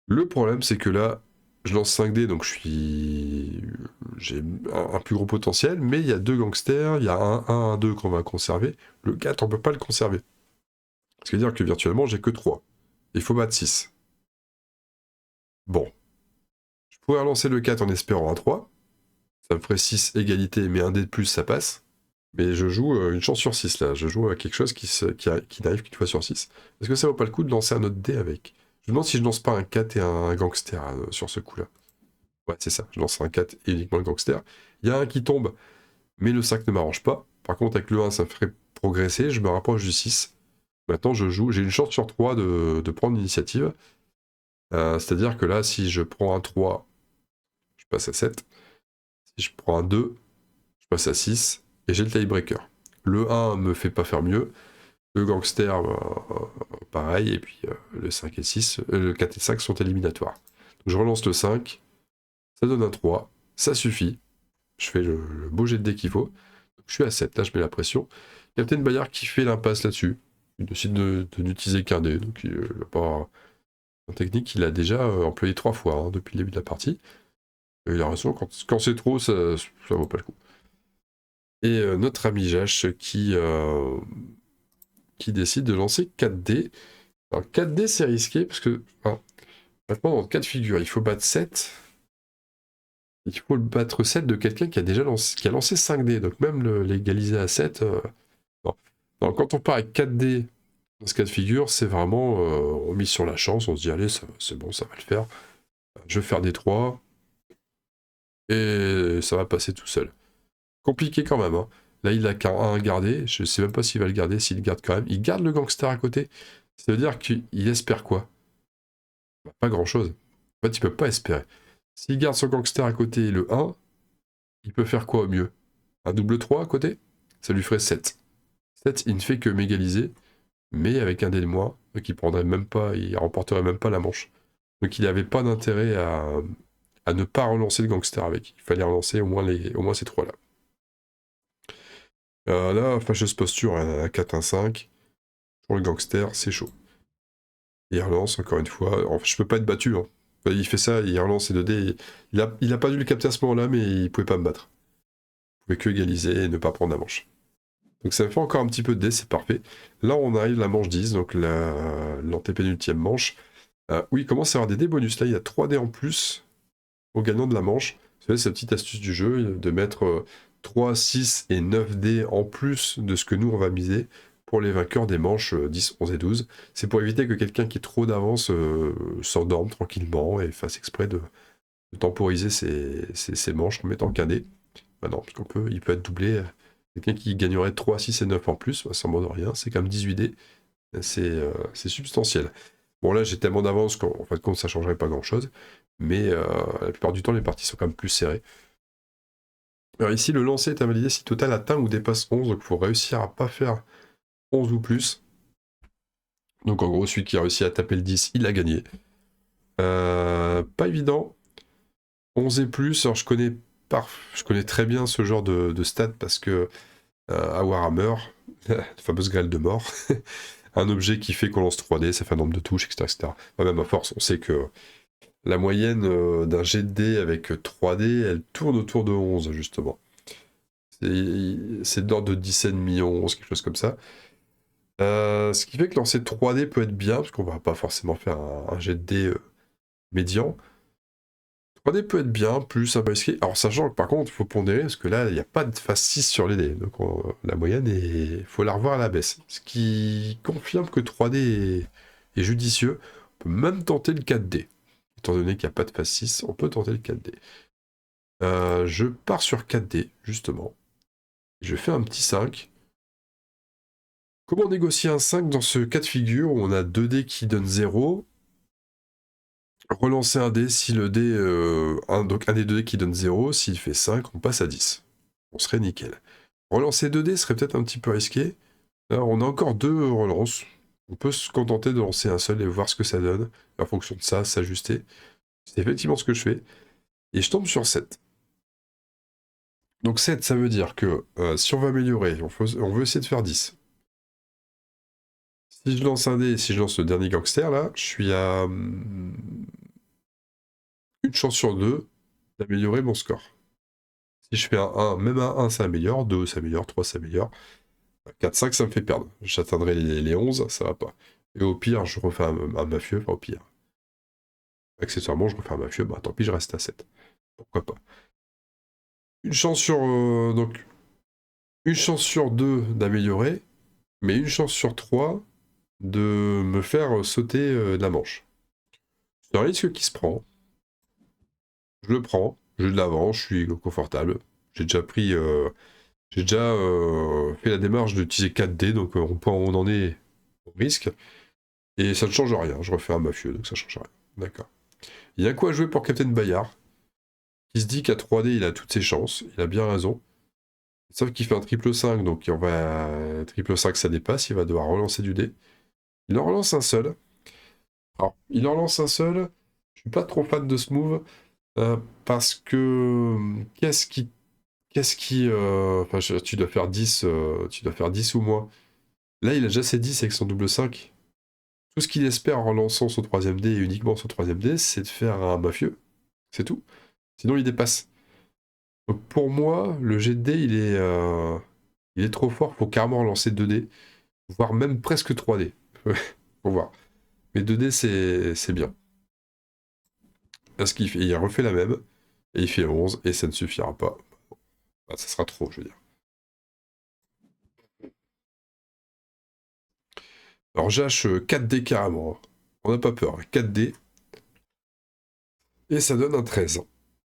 Speaker 1: Le problème, c'est que là, je lance 5D, donc j'ai un plus gros potentiel, mais il y a 2 gangsters, il y a un 2 qu'on va conserver. Le 4, on peut pas le conserver. Ce qui veut dire que virtuellement, j'ai que 3. Il faut battre 6. Bon. Je pourrais relancer le 4 en espérant un 3. Ça me ferait 6 égalité, mais un dé de plus, ça passe. Mais je joue une chance sur 6 là. Je joue à quelque chose qui n'arrive qu'une fois sur 6. Est-ce que ça vaut pas le coup de lancer un autre dé avec? Je me demande si je lance pas un 4 et un gangster sur ce coup-là. Ouais, c'est ça. Je lance un 4 et uniquement le gangster. Il y a un qui tombe, mais le 5 ne m'arrange pas. Par contre, avec le 1, ça me ferait progresser. Je me rapproche du 6. Maintenant, je joue. J'ai une chance sur 3 de prendre l'initiative. C'est-à-dire que là, si je prends un 3, je passe à 7. Si je prends un 2, je passe à 6. Et j'ai le tiebreaker. Le 1 me fait pas faire mieux. Le gangster, pareil. Et puis le 5 et 6, le 4 et 5 sont éliminatoires. Donc, je relance le 5. Ça donne un 3. Ça suffit. Je fais le beau jet de dé qu'il faut. Donc, je suis à 7. Là, je mets la pression. Captain Bayard qui fait l'impasse là-dessus. Il décide de n'utiliser qu'un dé. Donc, il n'a pas. En technique, il a déjà employé 3 fois hein, depuis le début de la partie. Et il a raison, quand c'est trop, ça vaut pas le coup. Et notre ami Jash qui décide de lancer 4D. Alors 4D c'est risqué parce que maintenant dans le cas de figure, il faut battre 7. Il faut battre 7 de quelqu'un qui a déjà lancé 5D. Donc même l'égaliser à 7. Non. Alors, quand on part avec 4D dans ce cas de figure, c'est vraiment on mise sur la chance, on se dit allez, c'est bon, ça va le faire. Je vais faire des 3. Et ça va passer tout seul. Compliqué quand même. Hein. Là, il a qu'un à garder. Je sais même pas s'il va le garder. S'il le garde quand même. Il garde le gangster à côté. Ça veut dire qu'il espère quoi? Bah, pas grand-chose. En fait, il peut pas espérer. S'il garde son gangster à côté et le 1, il peut faire quoi au mieux? Un double 3 à côté? Ça lui ferait 7. 7, il ne fait que m'égaliser, mais avec un dé de moins. Donc il prendrait même pas, il remporterait même pas la manche. Donc il n'avait pas d'intérêt à ne pas relancer le gangster avec. Il fallait relancer au moins ces 3 là. Là, fâcheuse posture à 4-1-5. Pour le gangster, c'est chaud. Il relance encore une fois. Enfin, je peux pas être battu. Hein. Il fait ça, il relance ses 2 dés. Il a pas dû le capter à ce moment-là, mais il pouvait pas me battre. Il pouvait que égaliser et ne pas prendre la manche. Donc ça me fait encore un petit peu de dés, c'est parfait. Là, on arrive à la manche 10, donc l'antépénultième manche. Oui, il commence à avoir des dés bonus. Là, il y a 3 dés en plus au gagnant de la manche. Vous savez, c'est la petite astuce du jeu de mettre 3, 6 et 9 dés en plus de ce que nous, on va miser pour les vainqueurs des manches 10, 11 et 12. C'est pour éviter que quelqu'un qui ait trop d'avance s'endorme tranquillement et fasse exprès de temporiser ses manches en mettant qu'un dé. Bah non, parce il peut être doublé. Quelqu'un qui gagnerait 3, 6 et 9 en plus, bah, ça m'en de rien, c'est quand même 18 dés. C'est substantiel. Bon là j'ai tellement d'avance qu'en fait compte ça changerait pas grand chose, mais la plupart du temps les parties sont quand même plus serrées. Alors ici le lancer est invalidé si total atteint ou dépasse 11, donc il faut réussir à pas faire 11 ou plus. Donc en gros celui qui a réussi à taper le 10, il a gagné. Pas évident. 11 et plus, alors je connais très bien ce genre de stats parce que à Warhammer, la fameuse grêle de mort, un objet qui fait qu'on lance 3D, ça fait un nombre de touches, etc. etc. Même à force, on sait que la moyenne d'un jet de dés avec 3D, elle tourne autour de 11, justement. C'est de l'ordre de 10,5, 11, quelque chose comme ça. Ce qui fait que lancer 3D peut être bien, parce qu'on va pas forcément faire un jet de dés médian. 3D peut être bien, plus un peu risqué. Alors, sachant que par contre, il faut pondérer, parce que là, il n'y a pas de phase 6 sur les dés. Donc, la moyenne, il faut la revoir à la baisse. Ce qui confirme que 3D est judicieux. On peut même tenter le 4D. Étant donné qu'il n'y a pas de phase 6, on peut tenter le 4D. Je pars sur 4D, justement. Je fais un petit 5. Comment négocier un 5 dans ce cas de figure où on a 2 dés qui donnent 0? Relancer un dé, si le dé, donc un des 2 dés qui donne 0, s'il fait 5, on passe à 10. On serait nickel. Relancer 2 dés serait peut-être un petit peu risqué. Alors, on a encore 2 relances. On peut se contenter de lancer un seul et voir ce que ça donne. En fonction de ça, s'ajuster. C'est effectivement ce que je fais. Et je tombe sur 7. Donc 7, ça veut dire que si on veut améliorer, on veut essayer de faire 10. Si je lance un dé, si je lance le dernier gangster, là, je suis à une chance sur 2 d'améliorer mon score. Si je fais un 1, même un 1, ça améliore, 2, ça améliore, 3, ça améliore. 4, 5, ça me fait perdre. J'atteindrai les 11, ça va pas. Et au pire, je refais un mafieux, enfin au pire. Accessoirement, je refais un mafieux, bah tant pis, je reste à 7. Pourquoi pas. Une chance sur... donc, une chance sur 2 d'améliorer, mais une chance sur 3 de me faire sauter la manche. C'est un risque qui se prend. Je le prends, j'ai de l'avance, je suis confortable. J'ai déjà pris... j'ai déjà fait la démarche d'utiliser 4D, donc on en est au risque. Et ça ne change rien, je refais un mafieux, donc ça ne change rien. D'accord. Il y a quoi à jouer pour Captain Bayard, qui se dit qu'à 3D, il a toutes ses chances, il a bien raison. Sauf qu'il fait un triple 5, donc on va... triple 5, ça dépasse, il va devoir relancer du dé. Il en relance un seul. Alors, il en relance un seul, je suis pas trop fan de ce move, parce que... Enfin, tu dois faire 10, tu dois faire 10 ou moins. Là, il a déjà ses 10 avec son double 5. Tout ce qu'il espère en relançant son troisième dé, et uniquement son troisième dé, c'est de faire un mafieux. C'est tout. Sinon, il dépasse. Donc pour moi, le jet de dé, il est trop fort. Faut carrément relancer 2 dés, voire même presque 3 dés. Faut voir. Mais 2 dés, c'est bien. Parce il refait la même, et il fait 11, et ça ne suffira pas. Bah, ça sera trop, je veux dire. Alors j'hache 4 dés carrément. On n'a pas peur. 4 dés. Et ça donne un 13.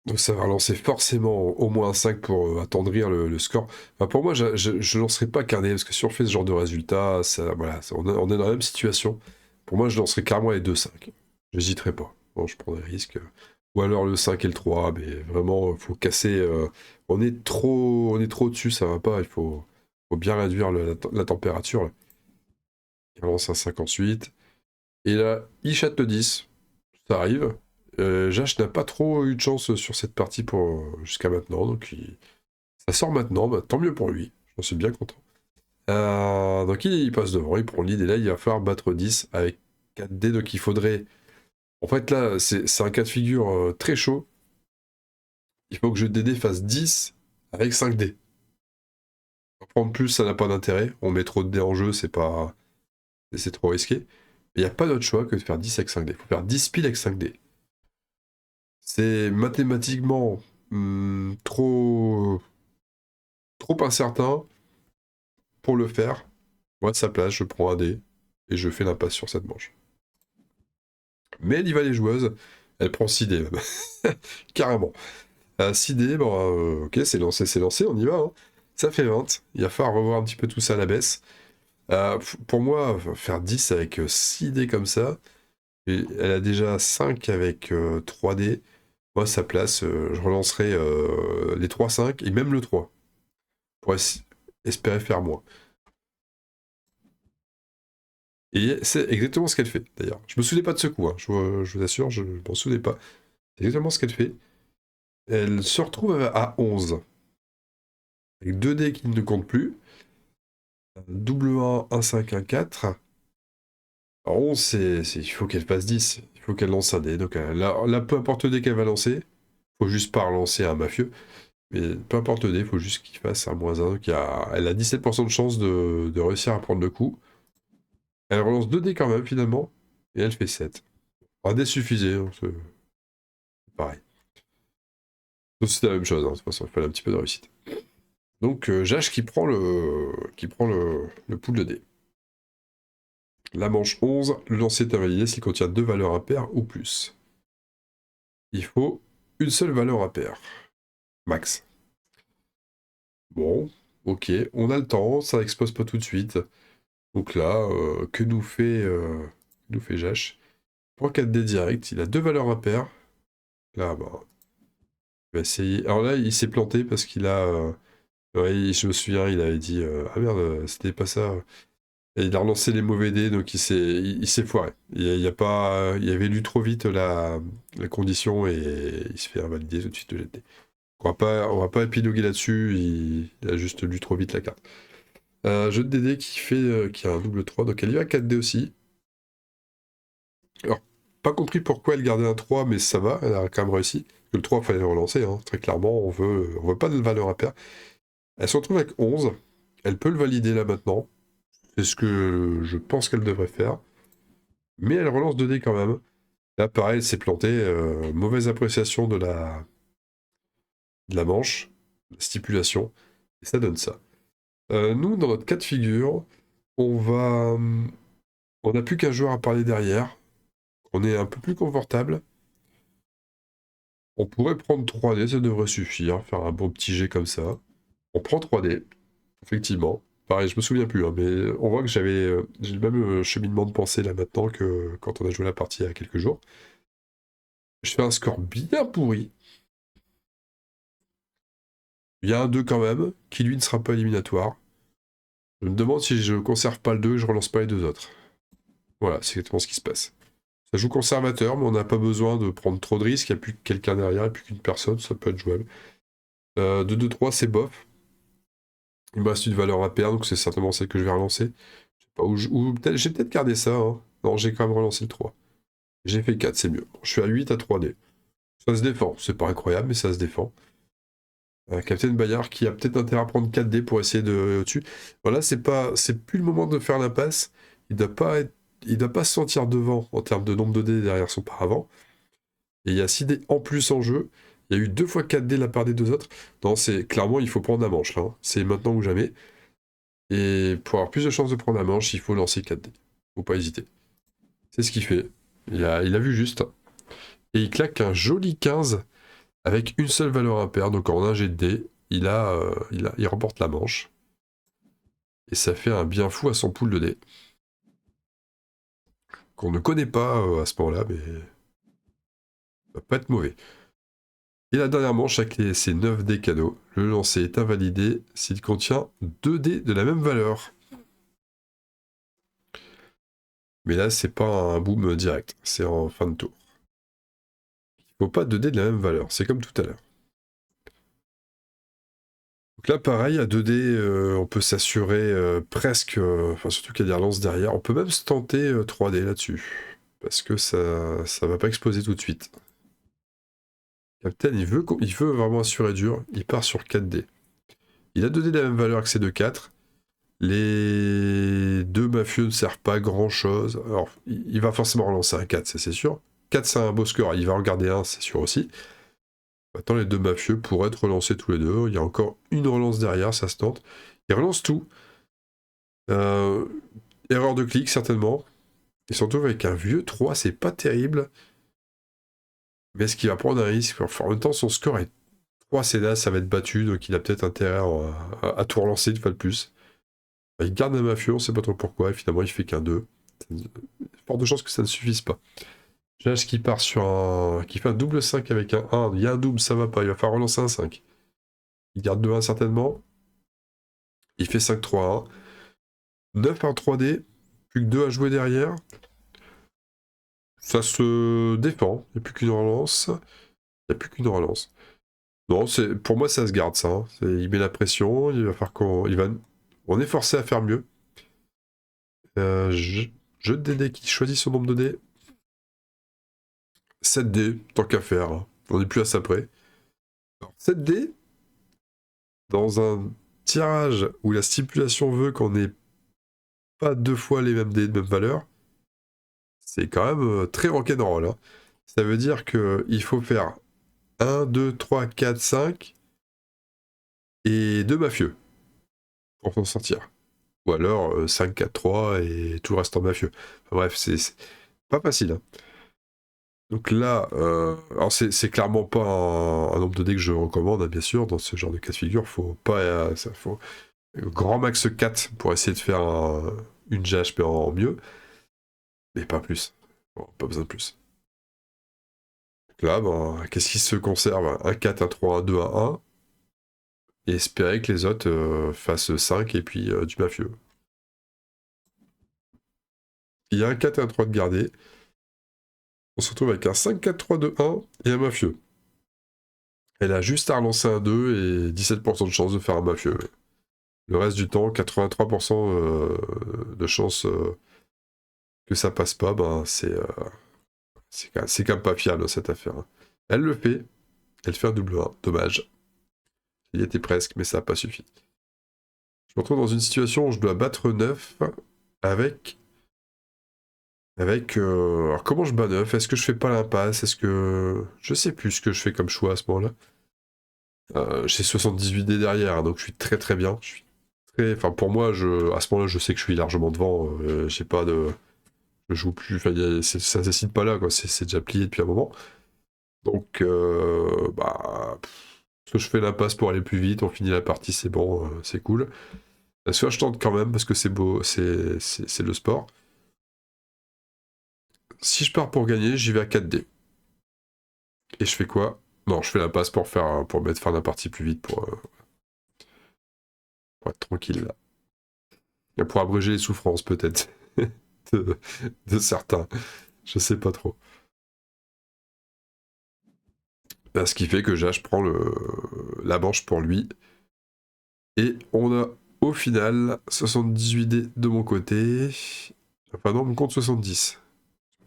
Speaker 1: Donc ça va relancer forcément au moins un 5 pour attendrir le score. Enfin, pour moi, je ne lancerai pas qu'un dé, parce que si on fait ce genre de résultat, voilà, on est dans la même situation. Pour moi, je lancerai carrément les 2-5. J'hésiterai pas. Bon, je prends des risques. Ou alors le 5 et le 3, mais vraiment, il faut casser. On est trop dessus, ça va pas. Faut bien réduire la température. Là. Il relance un 5 ensuite. Et là, il chatte le 10. Ça arrive. Jash n'a pas trop eu de chance sur cette partie jusqu'à maintenant, donc ça sort maintenant, bah, tant mieux pour lui, j'en suis bien content. Donc il passe devant, il prend le lead, et là il va falloir battre 10 avec 4 dés, donc il faudrait... En fait là, c'est un cas de figure très chaud. Il faut que je DD fasse 10 avec 5 dés. En prendre plus, ça n'a pas d'intérêt, on met trop de dés en jeu, c'est trop risqué. Il n'y a pas d'autre choix que de faire 10 avec 5 dés. Il faut faire 10 piles avec 5 dés. C'est mathématiquement trop incertain pour le faire. Moi, de sa place, je prends un dé et je fais l'impasse sur cette manche. Mais elle y va les joueuses, elle prend 6 dés même. Carrément. 6 dés, bon, ok, c'est lancé, on y va. Hein. Ça fait 20. Il va falloir revoir un petit peu tout ça à la baisse. Pour moi, faire 10 avec 6 dés comme ça, et elle a déjà 5 avec 3 dés. Moi, sa place, je relancerai les 3-5 et même le 3 pour espérer faire moins. Et c'est exactement ce qu'elle fait, d'ailleurs. Je me souvenais pas de ce coup, hein. Je vous assure, je m'en souvenais pas. C'est exactement ce qu'elle fait. Elle se retrouve à 11. Avec 2 dés qui ne comptent plus. Double 1, 1, 5, 1, 4. Alors 11, il faut qu'elle fasse 10. Il faut qu'elle lance un dé. Donc là, peu importe le dé qu'elle va lancer, il faut juste pas relancer un mafieux. Mais peu importe le dé, il faut juste qu'il fasse un -1. Elle a 17% de chance de réussir à prendre le coup. Elle relance 2 dés quand même, finalement. Et elle fait 7. Un dé suffisait, hein, c'est pareil. C'était la même chose, hein, de toute façon, il fallait un petit peu de réussite. Donc, Jash qui prend le pool de dés. La manche 11, le lancer est invalidé s'il contient 2 valeurs impaires ou plus. Il faut une seule valeur impaire. Max. Bon, ok, on a le temps, ça explose pas tout de suite. Donc là, que nous fait Jash? Prend 4 dés direct, il a 2 valeurs impaires. Là, bah, il va essayer. Alors là, il s'est planté parce qu'il a. Ouais, je me souviens, il avait dit ah merde, c'était pas ça. Et il a relancé les mauvais dés, donc il s'est foiré. Il a pas, il avait lu trop vite la condition et il se fait invalider tout de suite le jet de dés. On va pas épiloguer là-dessus, il a juste lu trop vite la carte. Jeu de dés qui a un double 3, donc elle y va à 4 dés aussi. Alors, pas compris pourquoi elle gardait un 3, mais ça va, elle a quand même réussi. Le 3, il fallait le relancer, hein. Très clairement, on veut pas de valeur impaire. Elle se retrouve avec 11, elle peut le valider là maintenant. C'est ce que je pense qu'elle devrait faire. Mais elle relance 2 dés quand même. Là, pareil, elle s'est plantée. Mauvaise appréciation de la manche, la stipulation. Et ça donne ça. Nous, dans notre cas de figure, on n'a plus qu'un joueur à parler derrière. On est un peu plus confortable. On pourrait prendre 3 dés, ça devrait suffire. Faire un bon petit jet comme ça. On prend 3 dés, effectivement. Pareil, je me souviens plus, hein, mais on voit que j'ai le même cheminement de pensée là maintenant que quand on a joué la partie il y a quelques jours. Je fais un score bien pourri. Il y a un 2 quand même, qui lui ne sera pas éliminatoire. Je me demande si je conserve pas le 2 et je relance pas les 2 autres. Voilà, c'est exactement ce qui se passe. Ça joue conservateur, mais on n'a pas besoin de prendre trop de risques. Il n'y a plus que quelqu'un derrière, il n'y a plus qu'une personne, ça peut être jouable. 2-2-3, c'est bof. Il me reste une valeur à perdre, donc c'est certainement celle que je vais relancer. Je sais pas, ou peut-être, j'ai peut-être gardé ça. Hein. Non, j'ai quand même relancé le 3. J'ai fait 4, c'est mieux. Bon, je suis à 8 à 3D. Ça se défend, c'est pas incroyable, mais ça se défend. Captain Bayard qui a peut-être intérêt à prendre 4D pour essayer de au-dessus. Voilà, c'est plus le moment de faire l'impasse. Il doit pas se sentir devant en termes de nombre de dés derrière son paravent. Et il y a 6 dés en plus en jeu. Il y a eu 2 fois 4 dés de la part des 2 autres. Non, c'est clairement, il faut prendre la manche là. Hein. C'est maintenant ou jamais. Et pour avoir plus de chances de prendre la manche, il faut lancer 4 dés. Faut pas hésiter. C'est ce qu'il fait. Il a vu juste. Et il claque un joli 15 avec une seule valeur impaire. Donc en un jet de dés, il remporte la manche. Et ça fait un bien fou à son pool de dés. Qu'on ne connaît pas à ce moment-là, mais ça va pas être mauvais. Et la dernière manche avec ses 9 dés cadeaux. Le lancer est invalidé s'il contient 2 dés de la même valeur. Mais là, c'est pas un boom direct, c'est en fin de tour. Il faut pas 2 dés de la même valeur, c'est comme tout à l'heure. Donc là, pareil, à 2 dés, on peut s'assurer presque, enfin surtout qu'il y a des relances derrière. On peut même se tenter 3 dés là-dessus, parce que ça va pas exploser tout de suite. Captain, il veut vraiment assurer dur, il part sur 4 dés. Il a 2 dés de la même valeur que ces 2-4. Les 2 mafieux ne servent pas à grand chose. Alors, il va forcément relancer un 4, ça c'est sûr. 4, c'est un beau score, il va en garder un, c'est sûr aussi. Maintenant, les 2 mafieux pourraient être relancés tous les deux. Il y a encore une relance derrière, ça se tente. Il relance tout. Erreur de clic, certainement. Et surtout avec un vieux 3, c'est pas terrible. Mais est-ce qu'il va prendre un risque? En même temps, son score est 3 CEDA, ça va être battu, donc il a peut-être intérêt à tout relancer une fois de plus. Il garde un mafieux, on sait pas trop pourquoi, et finalement il fait qu'un 2. Il y a fort de chances que ça ne suffise pas. Jage qui part qui fait un double 5 avec un 1. Il y a un double, ça va pas, il va falloir relancer un 5. Il garde 2-1 certainement. Il fait 5-3-1. 9 en 3D, plus que 2 à jouer derrière. Ça se défend, il n'y a plus qu'une relance. Il n'y a plus qu'une relance. Non, pour moi ça se garde ça. Hein. Il met la pression, il va faire on est forcé à faire mieux. Jeu de dés qui choisit son nombre de dés. 7D, tant qu'à faire. Hein. On n'est plus à ça près. Alors, 7D, dans un tirage où la stipulation veut qu'on n'ait pas 2 fois les mêmes dés de même valeur, c'est quand même très rock'n'roll. Hein. Ça veut dire qu'il faut faire 1, 2, 3, 4, 5 et 2 mafieux pour s'en sortir. Ou alors 5, 4, 3 et tout le reste en mafieux. Enfin, bref, c'est pas facile. Hein. Donc là, alors c'est clairement pas un nombre de dés que je recommande, hein, bien sûr, dans ce genre de cas de figure. Faut pas, faut grand max 4 pour essayer de faire une GHP en mieux, mais pas plus. Bon, pas besoin de plus. Donc là, ben, qu'est-ce qui se conserve? Un 4, un 3, un 2, un 1. Et espérer que les autres fassent 5 et puis du mafieux. Il y a un 4 et un 3 de garder. On se retrouve avec un 5, 4, 3, 2, 1 et un mafieux. Elle a juste à relancer un 2 et 17% de chance de faire un mafieux. Le reste du temps, 83% de chance que ça passe pas, ben c'est quand même pas fiable cette affaire. Hein. Elle le fait, elle fait un double 1, dommage. Il y était presque, mais ça n'a pas suffi. Je me retrouve dans une situation où je dois battre 9 avec... alors comment je bats 9? Est-ce que je fais pas l'impasse? Est-ce que... Je sais plus ce que je fais comme choix à ce moment-là. J'ai 78 dés derrière, hein, donc je suis très très bien. Je suis très... Enfin pour moi, à ce moment-là, je sais que je suis largement devant. J'ai pas de... Je joue plus... Enfin, ça ne décide pas là, quoi. C'est déjà plié depuis un moment. Donc, bah... Soit je fais l'impasse pour aller plus vite, on finit la partie, c'est bon, c'est cool. Soit je tente quand même, parce que c'est beau, c'est le sport. Si je pars pour gagner, j'y vais à 4D. Et je fais quoi? Non, je fais l'impasse pour mettre fin à la partie plus vite, pour être tranquille là. Et pour abréger les souffrances peut-être de certains. Je sais pas trop. Ben, ce qui fait que je prends la manche pour lui. Et on a au final 78 dés de mon côté. Enfin non, on me compte 70.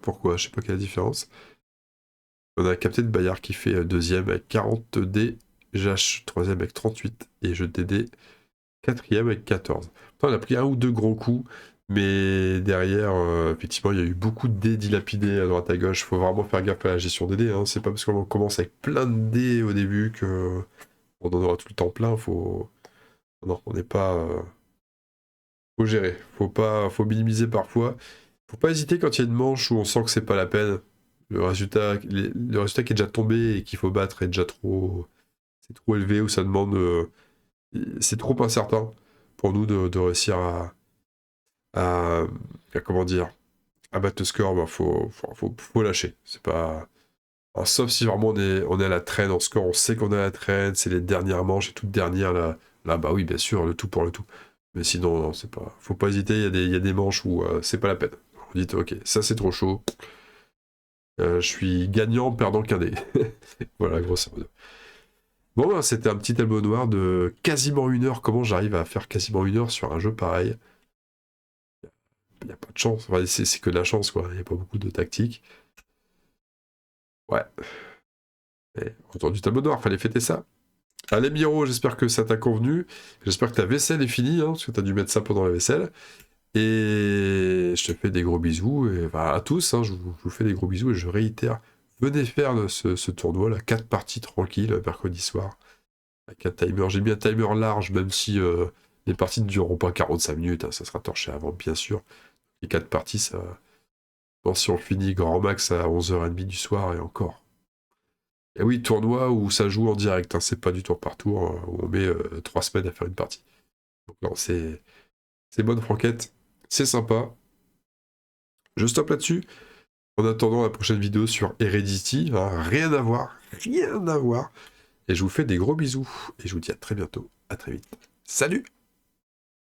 Speaker 1: Pourquoi? Je sais pas quelle est la différence. On a Captain Bayard qui fait deuxième avec 40 dés. J'ach troisième avec 38. Et je DD quatrième avec 14. Enfin, on a pris un ou deux gros coups. Mais derrière, effectivement, il y a eu beaucoup de dés dilapidés à droite à gauche. Faut vraiment faire gaffe à la gestion des dés. Hein. C'est pas parce qu'on commence avec plein de dés au début que on en aura tout le temps plein. Non, on n'est pas... Faut gérer. Faut minimiser parfois. Faut pas hésiter quand il y a une manche où on sent que c'est pas la peine. Le résultat qui est déjà tombé et qu'il faut battre est déjà trop... C'est trop élevé ou ça demande... c'est trop incertain pour nous de réussir à comment dire, à battre le score. Bah, faut lâcher. C'est pas... Alors, sauf si vraiment on est à la traîne en score, on sait qu'on est à la traîne, c'est les dernières manches et toutes dernières là. Là, bah oui, bien sûr, le tout pour le tout. Mais sinon, non, c'est pas. Faut pas hésiter, il y a des manches où c'est pas la peine. Vous dites, ok, ça c'est trop chaud. Je suis gagnant, perdant qu'un dé. Voilà, grosso modo. Bon, bah, c'était un petit tableau noir de quasiment 1 heure. Comment j'arrive à faire quasiment 1 heure sur un jeu pareil? Il n'y a pas de chance. Enfin, c'est que de la chance, quoi. Il n'y a pas beaucoup de tactique. Ouais. Et, autour du tableau noir, fallait fêter ça. Allez Miro, j'espère que ça t'a convenu. J'espère que ta vaisselle est finie, hein, parce que t'as dû mettre ça pendant la vaisselle. Et je te fais des gros bisous, et à tous, hein, je vous fais des gros bisous, et je réitère, venez faire ce tournoi, là, 4 parties tranquilles, mercredi soir, à 4 timers. J'ai mis un timer large, même si les parties ne dureront pas 45 minutes, hein, ça sera torché avant, bien sûr. Les 4 parties, ça... Bon, si on finit grand max à 11h30 du soir, et encore. Et oui, tournoi où ça joue en direct, hein, c'est pas du tour par tour, où on met 3 semaines à faire une partie. Donc non, c'est bonne franquette, c'est sympa. Je stoppe là-dessus. En attendant la prochaine vidéo sur Heredity, hein, rien à voir, rien à voir. Et je vous fais des gros bisous. Et je vous dis à très bientôt, à très vite. Salut!